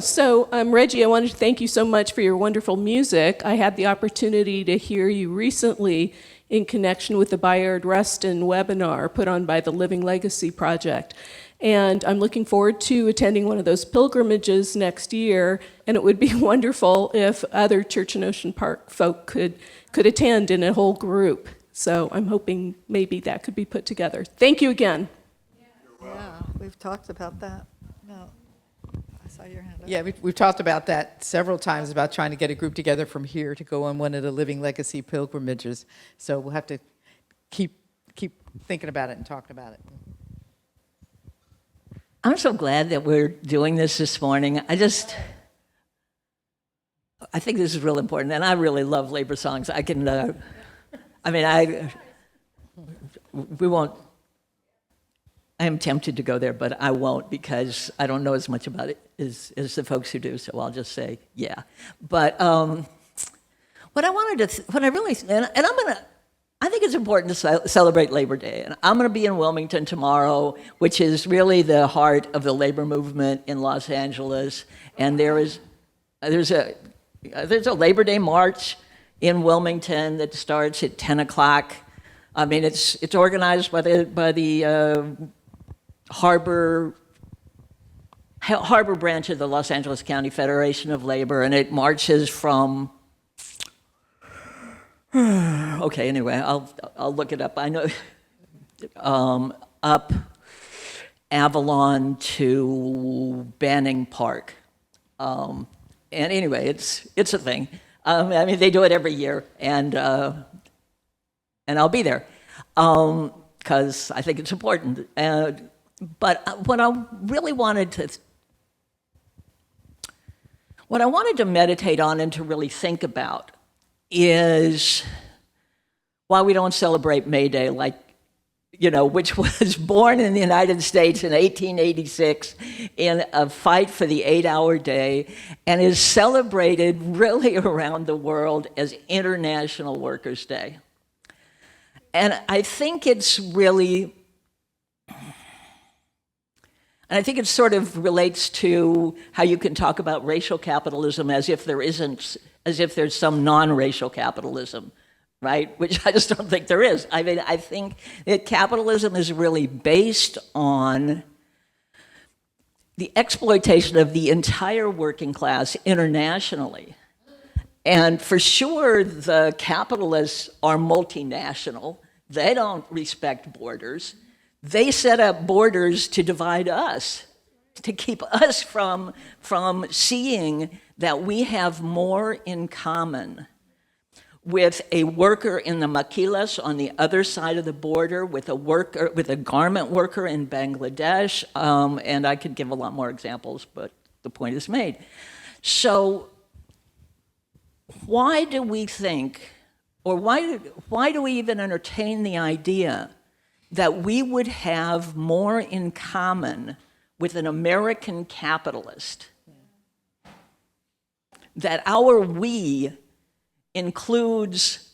[SPEAKER 11] So, Reggie, I wanted to thank you so much for your wonderful music. I had the opportunity to hear you recently in connection with the Bayard Rustin webinar put on by the Living Legacy Project. And I'm looking forward to attending one of those pilgrimages next year, and it would be wonderful if other Church in Ocean Park folk could attend in a whole group. So I'm hoping maybe that could be put together. Thank you again.
[SPEAKER 2] Yeah, we've talked about that. No. I saw your hand up.
[SPEAKER 1] Yeah, we've talked about that several times, about trying to get a group together from here to go on one of the Living Legacy pilgrimages. So we'll have to keep thinking about it and talking about it.
[SPEAKER 12] I'm so glad that we're doing this morning. I think this is real important, and I really love labor songs. I am tempted to go there, but I won't because I don't know as much about it as the folks who do, so I'll just say, yeah. But I think it's important to celebrate Labor Day. And I'm going to be in Wilmington tomorrow, which is really the heart of the labor movement in Los Angeles. And there's a Labor Day march in Wilmington that starts at 10 o'clock. I mean, it's organized by the Harbor branch of the Los Angeles County Federation of Labor, and it marches from. Okay, anyway, I'll look it up. I know up Avalon to Banning Park, and anyway, it's a thing. I mean, they do it every year, and I'll be there because I think it's important. But what I wanted to meditate on and to really think about is why we don't celebrate May Day, which was born in the United States in 1886 in a fight for the 8-hour day and is celebrated really around the world as International Workers' Day. And I think it's really, and I think it sort of relates to how you can talk about racial capitalism as if there's some non-racial capitalism, right? Which I just don't think there is. I mean, I think that capitalism is really based on the exploitation of the entire working class internationally. And for sure, the capitalists are multinational. They don't respect borders. They set up borders to divide us, to keep us from seeing that we have more in common with a worker in the maquilas on the other side of the border, with a garment worker in Bangladesh, and I could give a lot more examples, but the point is made. So why do we think, or why do we even entertain the idea that we would have more in common with an American capitalist, that our we includes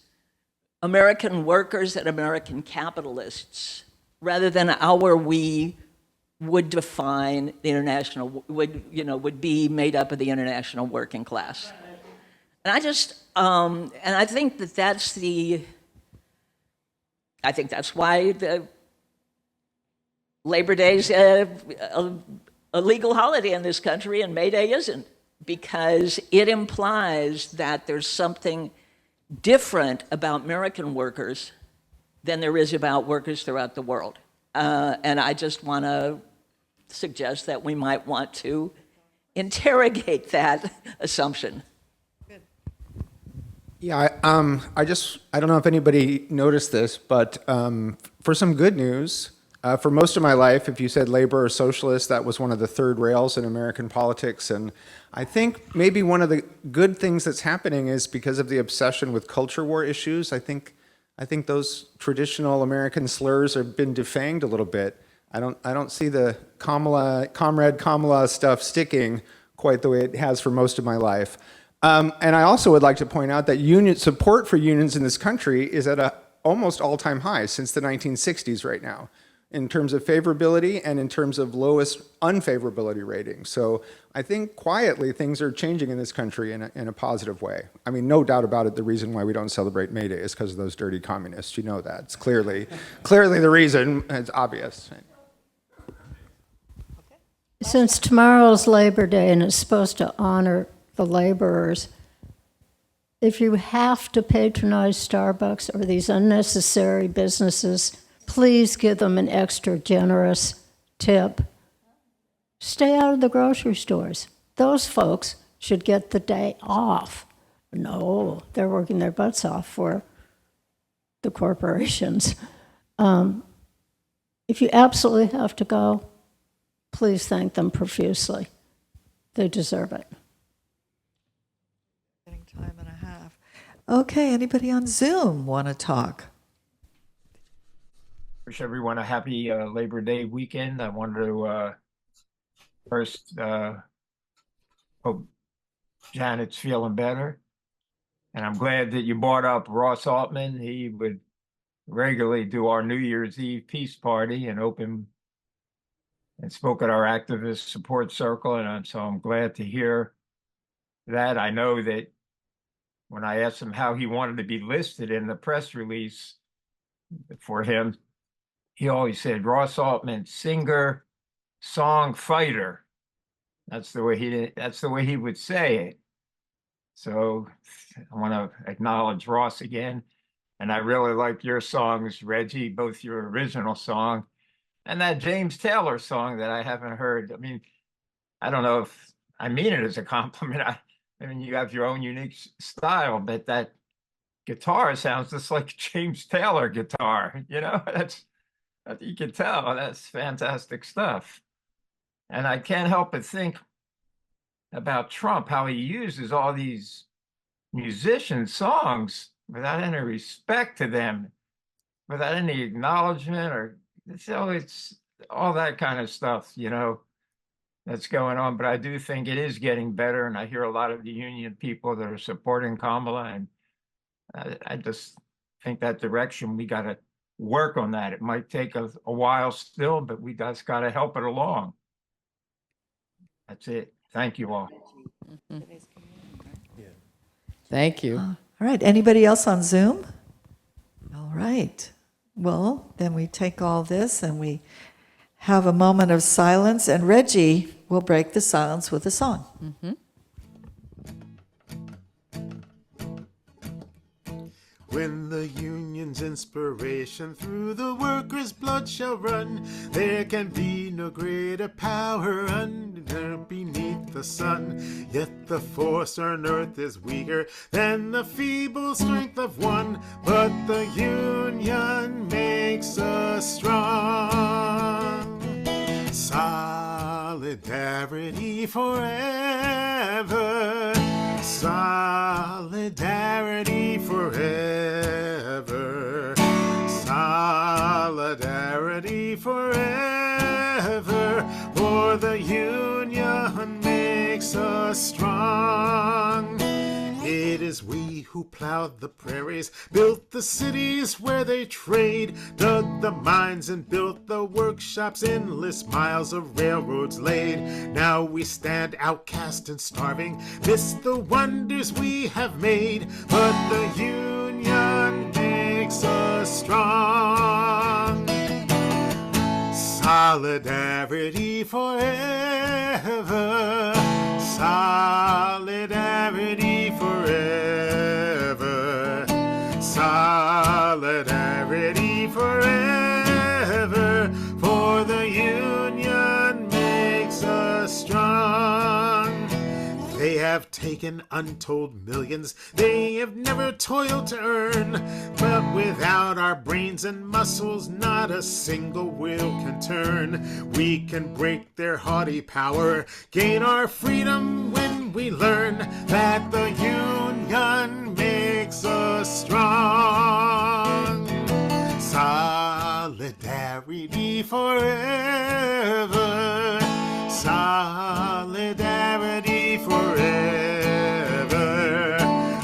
[SPEAKER 12] American workers and American capitalists, rather than our we would define the international, would be made up of the international working class. And I think that's why the Labor Day is a legal holiday in this country and May Day isn't, because it implies that there's something different about American workers than there is about workers throughout the world. And I just want to suggest that we might want to interrogate that assumption.
[SPEAKER 13] Yeah, I don't know if anybody noticed this, but for some good news, for most of my life, if you said labor or socialist, that was one of the third rails in American politics. And I think maybe one of the good things that's happening is because of the obsession with culture war issues. I think those traditional American slurs have been defanged a little bit. I don't see the Comrade Kamala stuff sticking quite the way it has for most of my life. And I also would like to point out that union support for unions in this country is at a almost all-time high since the 1960s right now, in terms of favorability and in terms of lowest unfavorability rating. So I think quietly things are changing in this country in a positive way. I mean, no doubt about it, the reason why we don't celebrate May Day is because of those dirty communists. You know that. It's clearly the reason. It's obvious.
[SPEAKER 14] Since tomorrow's Labor Day and it's supposed to honor the laborers, if you have to patronize Starbucks or these unnecessary businesses, please give them an extra generous tip. Stay out of the grocery stores. Those folks should get the day off. No, they're working their butts off for the corporations. If you absolutely have to go, please thank them profusely. They deserve it.
[SPEAKER 2] Time and a half. Okay, anybody on Zoom want to talk?
[SPEAKER 15] Wish everyone a happy Labor Day weekend. I wanted to first hope Janet's feeling better. And I'm glad that you brought up Ross Altman. He would regularly do our New Year's Eve peace party and spoke at our activist support circle. And so I'm glad to hear that. I know that when I asked him how he wanted to be listed in the press release for him, he always said Ross Altman, singer, song, fighter. That's the way he would say it. So I want to acknowledge Ross again. And I really like your songs, Reggie, both your original song and that James Taylor song that I haven't heard. I mean, I don't know if I mean it as a compliment. I mean, you have your own unique style, but that guitar sounds just like James Taylor guitar. You know, you can tell that's fantastic stuff. And I can't help but think about Trump, how he uses all these musician songs without any respect to them, without any acknowledgement, or so it's all that kind of stuff, you know, that's going on. But I do think it is getting better, and I hear a lot of the union people that are supporting Kamala, and I just think that direction, we got to work on that. It might take a while still, but we just got to help it along. That's it. Thank you all.
[SPEAKER 2] Thank you. All right. Anybody else on Zoom? All right. Well, then we take all this and we have a moment of silence, and Reggie will break the silence with a song. Mm-hmm.
[SPEAKER 8] When the union's inspiration through the workers' blood shall run, there can be no greater power under beneath the sun. Yet the force on earth is weaker than the feeble strength of one, but the union makes us strong. Solidarity forever. Solidarity forever. Solidarity forever. For the union makes us strong. It is we who plowed the prairies, built the cities where they trade, dug the mines and built the workshops, endless miles of railroads laid. Now we stand outcast and starving, miss the wonders we have made, but the union makes us strong. Solidarity forever. Solidarity forever. Solidarity forever. For the union makes us strong. They have taken untold millions they have never toiled to earn, but without our brains and muscles not a single wheel can turn. We can break their haughty power, gain our freedom when we learn that the union makes us strong. Solidarity forever. Solidarity forever.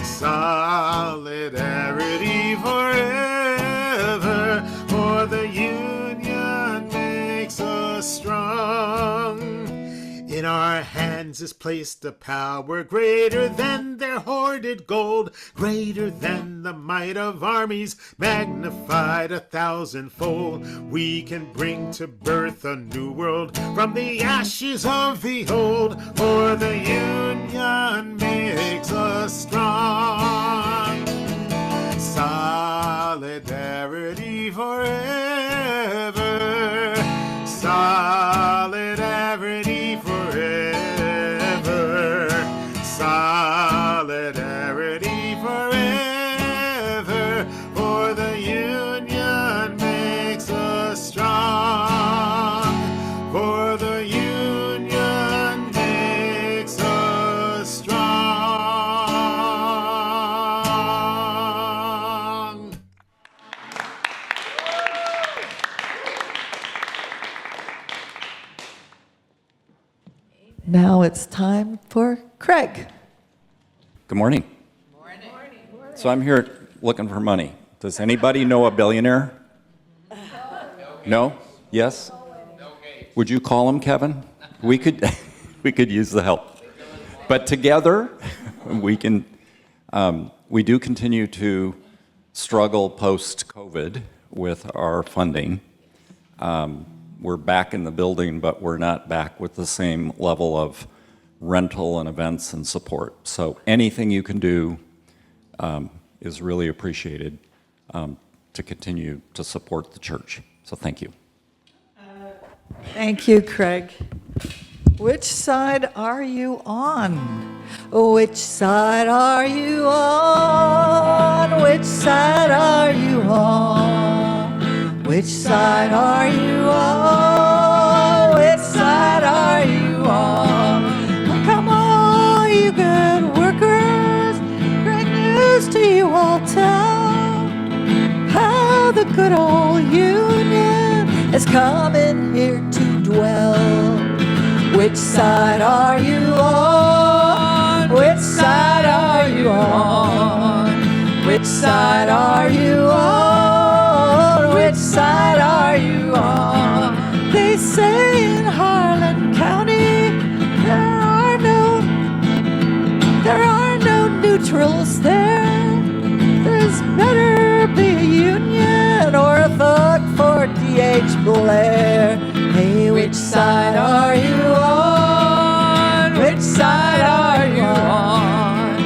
[SPEAKER 8] Solidarity forever. For the union makes us strong. In our hands is placed a power greater than their hoarded gold, greater than the might of armies, magnified 1,000-fold. We can bring to birth a new world from the ashes of the old, for the union makes us strong. Solidarity forever. Solidarity forever. Solidarity forever. For the union makes us strong. For the union makes us strong.
[SPEAKER 2] Now it's time for Craig.
[SPEAKER 16] Good morning. So I'm here looking for money. Does anybody know a billionaire? No? Yes? Would you call him, Kevin? We could use the help. But together, we can We do continue to struggle post-COVID with our funding. We're back in the building, but we're not back with the same level of rental and events and support. So anything you can do is really appreciated to continue to support the church. So thank you.
[SPEAKER 2] Thank you, Craig. Which side are you on? Which side are you on? Which side are you on? Which side are you on? Which side are you on? Well, come on, you good workers. Great news to you all tell. How the good old union is coming here to dwell. Which side are you on? Which side are you on? Which side are you on? Which side are you on? They say in Harlan County there are no neutrals there. There's better be a union or a thug for D.H. Blair. Hey, which side are you on? Which side are you on?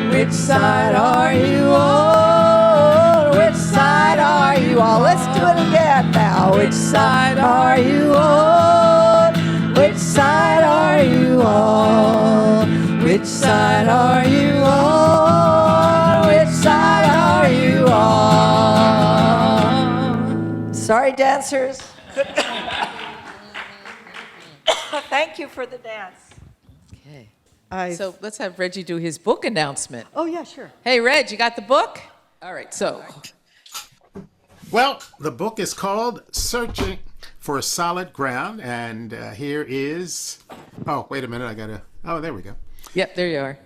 [SPEAKER 2] Which side are you on? Which side are you on? Let's do it again now. Which side are you on? Which side are you on? Which side are you on? Which side are you on? Sorry, dancers. Thank you for the dance.
[SPEAKER 1] Okay. So let's have Reggie do his book announcement.
[SPEAKER 2] Oh, yeah, sure.
[SPEAKER 1] Hey, Reg, you got the book? All right, so.
[SPEAKER 8] Well, the book is called Searching for Solid Ground, and here is, oh, wait a minute, oh, there we go.
[SPEAKER 1] Yep, there you are.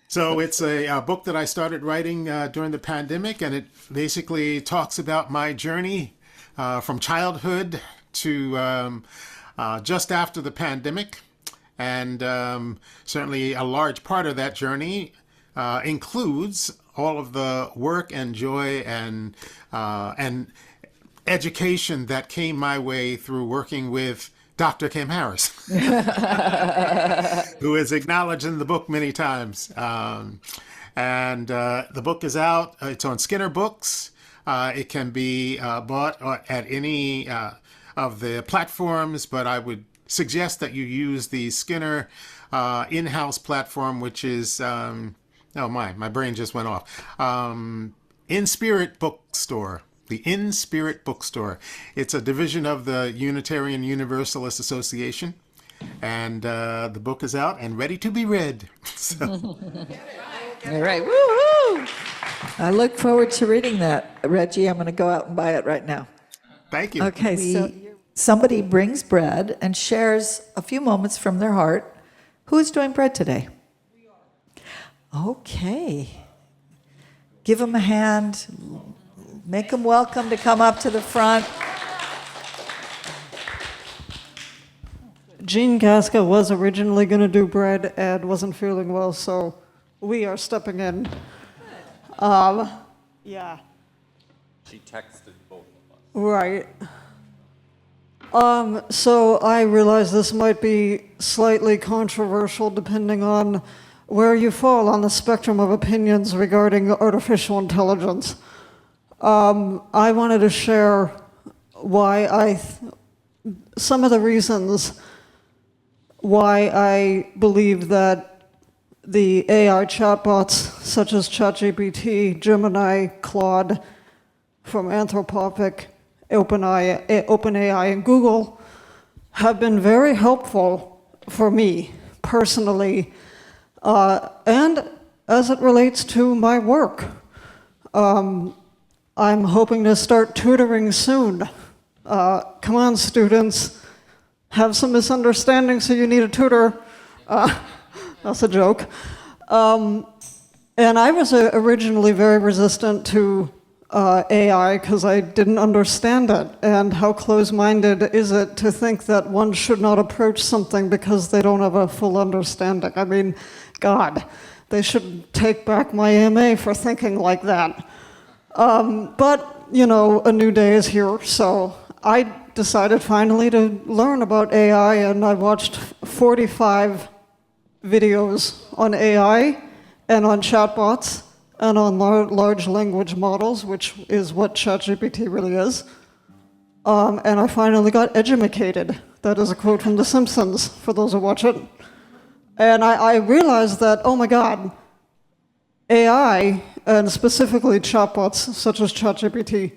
[SPEAKER 8] So it's a book that I started writing during the pandemic, and it basically talks about my journey from childhood to just after the pandemic. And certainly a large part of that journey includes all of the work and joy and education that came my way through working with Dr. Kim Harris, who is acknowledged in the book many times. And the book is out. It's on Skinner Books. It can be bought at any of the platforms, but I would suggest that you use the Skinner in-house platform, which is, oh my brain just went off. In Spirit Bookstore. The In Spirit Bookstore. It's a division of the Unitarian Universalist Association, and the book is out and ready to be read. So.
[SPEAKER 1] All right, woo-hoo!
[SPEAKER 2] I look forward to reading that. Reggie, I'm going to go out and buy it right now.
[SPEAKER 8] Thank you.
[SPEAKER 2] Okay, so somebody brings bread and shares a few moments from their heart. Who is doing bread today? Okay. Give them a hand. Make them welcome to come up to the front.
[SPEAKER 17] Jean Gasca was originally going to do bread. Ed wasn't feeling well, so we are stepping in. Yeah.
[SPEAKER 16] She texted both of us.
[SPEAKER 17] Right. So I realize this might be slightly controversial depending on where you fall on the spectrum of opinions regarding artificial intelligence. I wanted to share why some of the reasons why I believe that the AI chatbots such as ChatGPT, Gemini, Claude from Anthropic, OpenAI, and Google have been very helpful for me personally, and as it relates to my work. I'm hoping to start tutoring soon. Come on, students. Have some misunderstandings, so you need a tutor. That's a joke. And I was originally very resistant to AI because I didn't understand it. And how close-minded is it to think that one should not approach something because they don't have a full understanding? I mean, God, They should take back my MA for thinking like that. But, you know, a new day is here, so I decided finally to learn about AI, and I watched 45 videos on AI and on chatbots and on large language models, which is what ChatGPT really is. And I finally got edumacated. That is a quote from The Simpsons, for those who watch it. And I realized that, oh my God, AI, and specifically chatbots such as ChatGPT,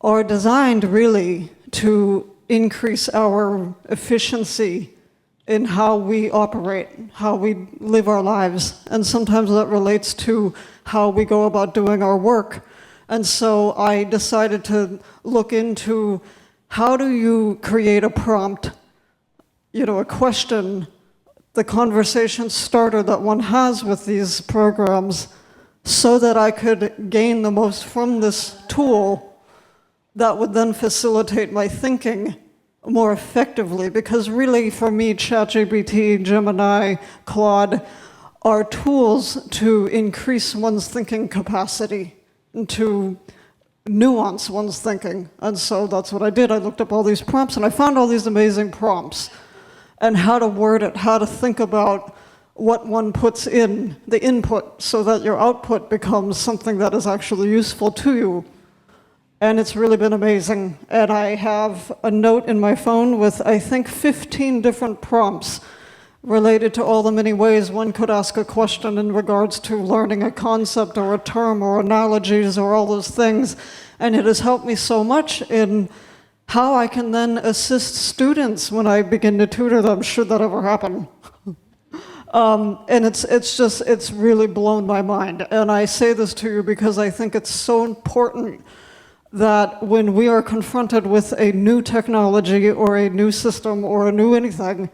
[SPEAKER 17] are designed really to increase our efficiency in how we operate, how we live our lives. And sometimes that relates to how we go about doing our work. And so I decided to look into how do you create a prompt, you know, a question, the conversation starter that one has with these programs, so that I could gain the most from this tool that would then facilitate my thinking more effectively. Because really, for me, ChatGPT, Gemini, Claude are tools to increase one's thinking capacity and to nuance one's thinking. And so that's what I did. I looked up all these prompts, and I found all these amazing prompts and how to word it, how to think about what one puts in, the input, so that your output becomes something that is actually useful to you. And it's really been amazing. And I have a note in my phone with, I think, 15 different prompts related to all the many ways one could ask a question in regards to learning a concept or a term or analogies or all those things. And it has helped me so much in how I can then assist students when I begin to tutor them, should that ever happen. And it's really blown my mind. And I say this to you because I think it's so important that when we are confronted with a new technology or a new system or a new anything,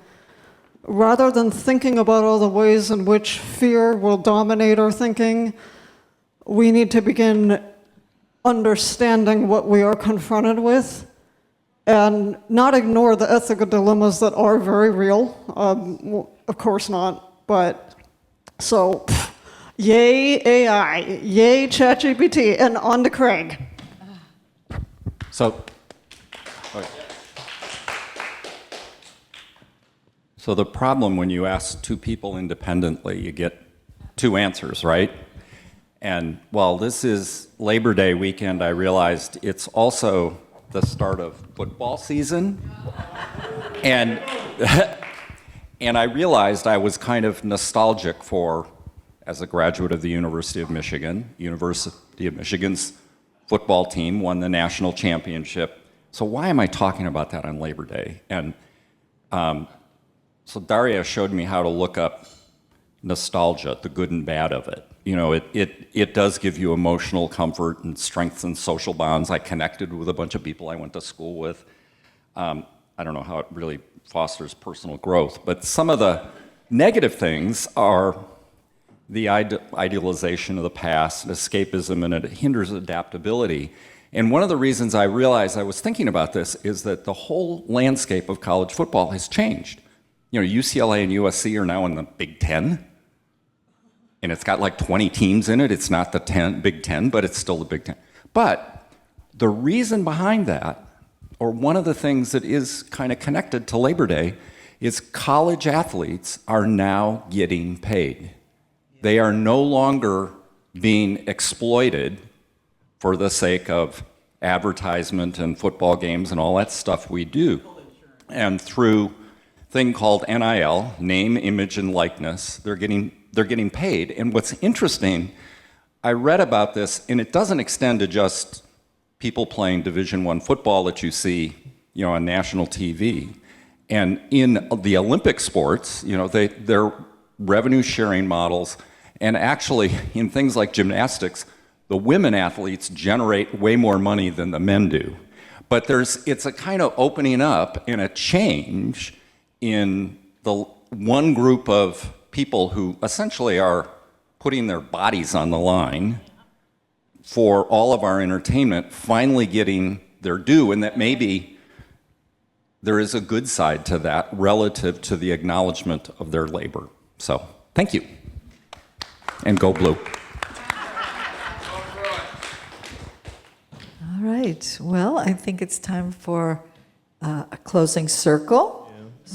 [SPEAKER 17] rather than thinking about all the ways in which fear will dominate our thinking, we need to begin understanding what we are confronted with and not ignore the ethical dilemmas that are very real. Of course not, but so yay AI, yay ChatGPT, and on to Craig.
[SPEAKER 16] So the problem when you ask two people independently, you get two answers, right? And while this is Labor Day weekend, I realized it's also the start of football season. And and I realized I was kind of nostalgic for, as a graduate of the University of Michigan's football team won the national championship. So why am I talking about that on Labor Day? And so Daria showed me how to look up nostalgia, the good and bad of it. You know, it does give you emotional comfort and strengthens social bonds. I connected with a bunch of people I went to school with. I don't know how it really fosters personal growth, but some of the negative things are the idealization of the past, escapism, and it hinders adaptability. And one of the reasons I realized I was thinking about this is that the whole landscape of college football has changed. You know, UCLA and USC are now in the Big Ten, and it's got like 20 teams in it. It's not the Big Ten, but it's still the Big Ten. But the reason behind that, or one of the things that is kind of connected to Labor Day, is college athletes are now getting paid. They are no longer being exploited for the sake of advertisement and football games and all that stuff we do. And through a thing called NIL, name, image, and likeness, they're getting paid. And what's interesting, I read about this, and it doesn't extend to just people playing Division I football that you see, you know, on national TV. And in the Olympic sports, you know, they're revenue sharing models. And actually, in things like gymnastics, the women athletes generate way more money than the men do. But it's a kind of opening up and a change in the one group of people who essentially are putting their bodies on the line for all of our entertainment, finally getting their due, and that maybe there is a good side to that relative to the acknowledgement of their labor. So, thank you. and go blue.
[SPEAKER 2] All right. Well, I think it's time for a closing circle.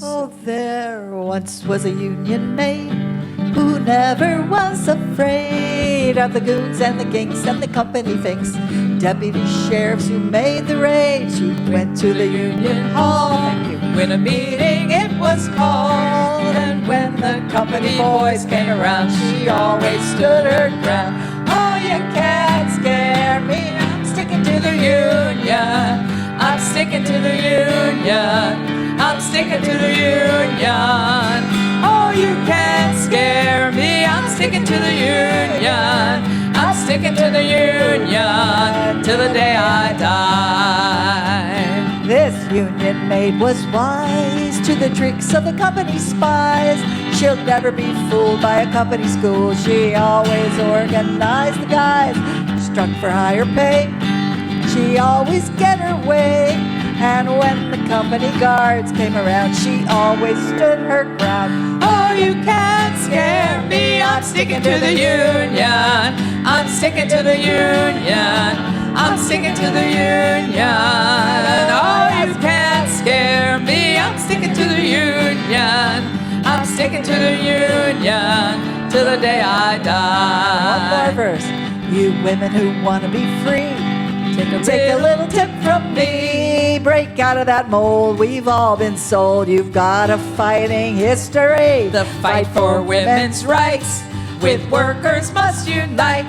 [SPEAKER 2] Oh, there once was a union maid who never was afraid of the goons and the ginks and the company finks, deputy sheriffs who made the raid. She went to the union hall when a meeting it was called, and when the company boys came around, she always stood her ground. Oh, you can't scare me, I'm sticking to the union. I'm sticking to the union. I'm sticking to the union. Oh, you can't scare me. I'm sticking to the union. I'm sticking to the union till the day I die. This union maid was wise to the tricks of the company spies. She'll never be fooled by a company school. She always organized the guys, struck for higher pay. She always get her way. And when the company guards came around, she always stood her ground. Oh, you can't scare me. I'm sticking to the union. I'm sticking to the union. I'm sticking to the union. Oh, you can't scare me. I'm sticking to the union. I'm sticking to the union till the day I die. One more verse. You women who want to be free, take a little tip from me. Break out of that mold, we've all been sold. You've got a fighting history. The fight for women's rights with workers must unite.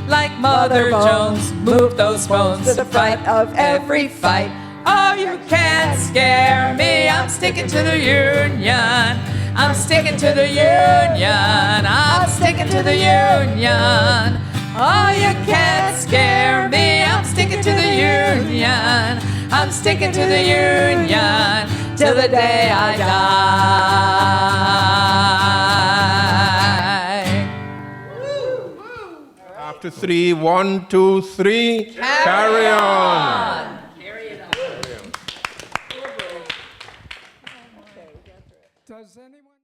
[SPEAKER 2] Like Mother Jones, move those bones to the front of every fight. Oh, you can't scare me. I'm sticking to the union. I'm sticking to the union. I'm sticking to the union. Oh, you can't scare me. I'm sticking to the union. I'm sticking to the union till the day I die.
[SPEAKER 6] After 3, 1, 2, 3, carry on.
[SPEAKER 7] Does anyone?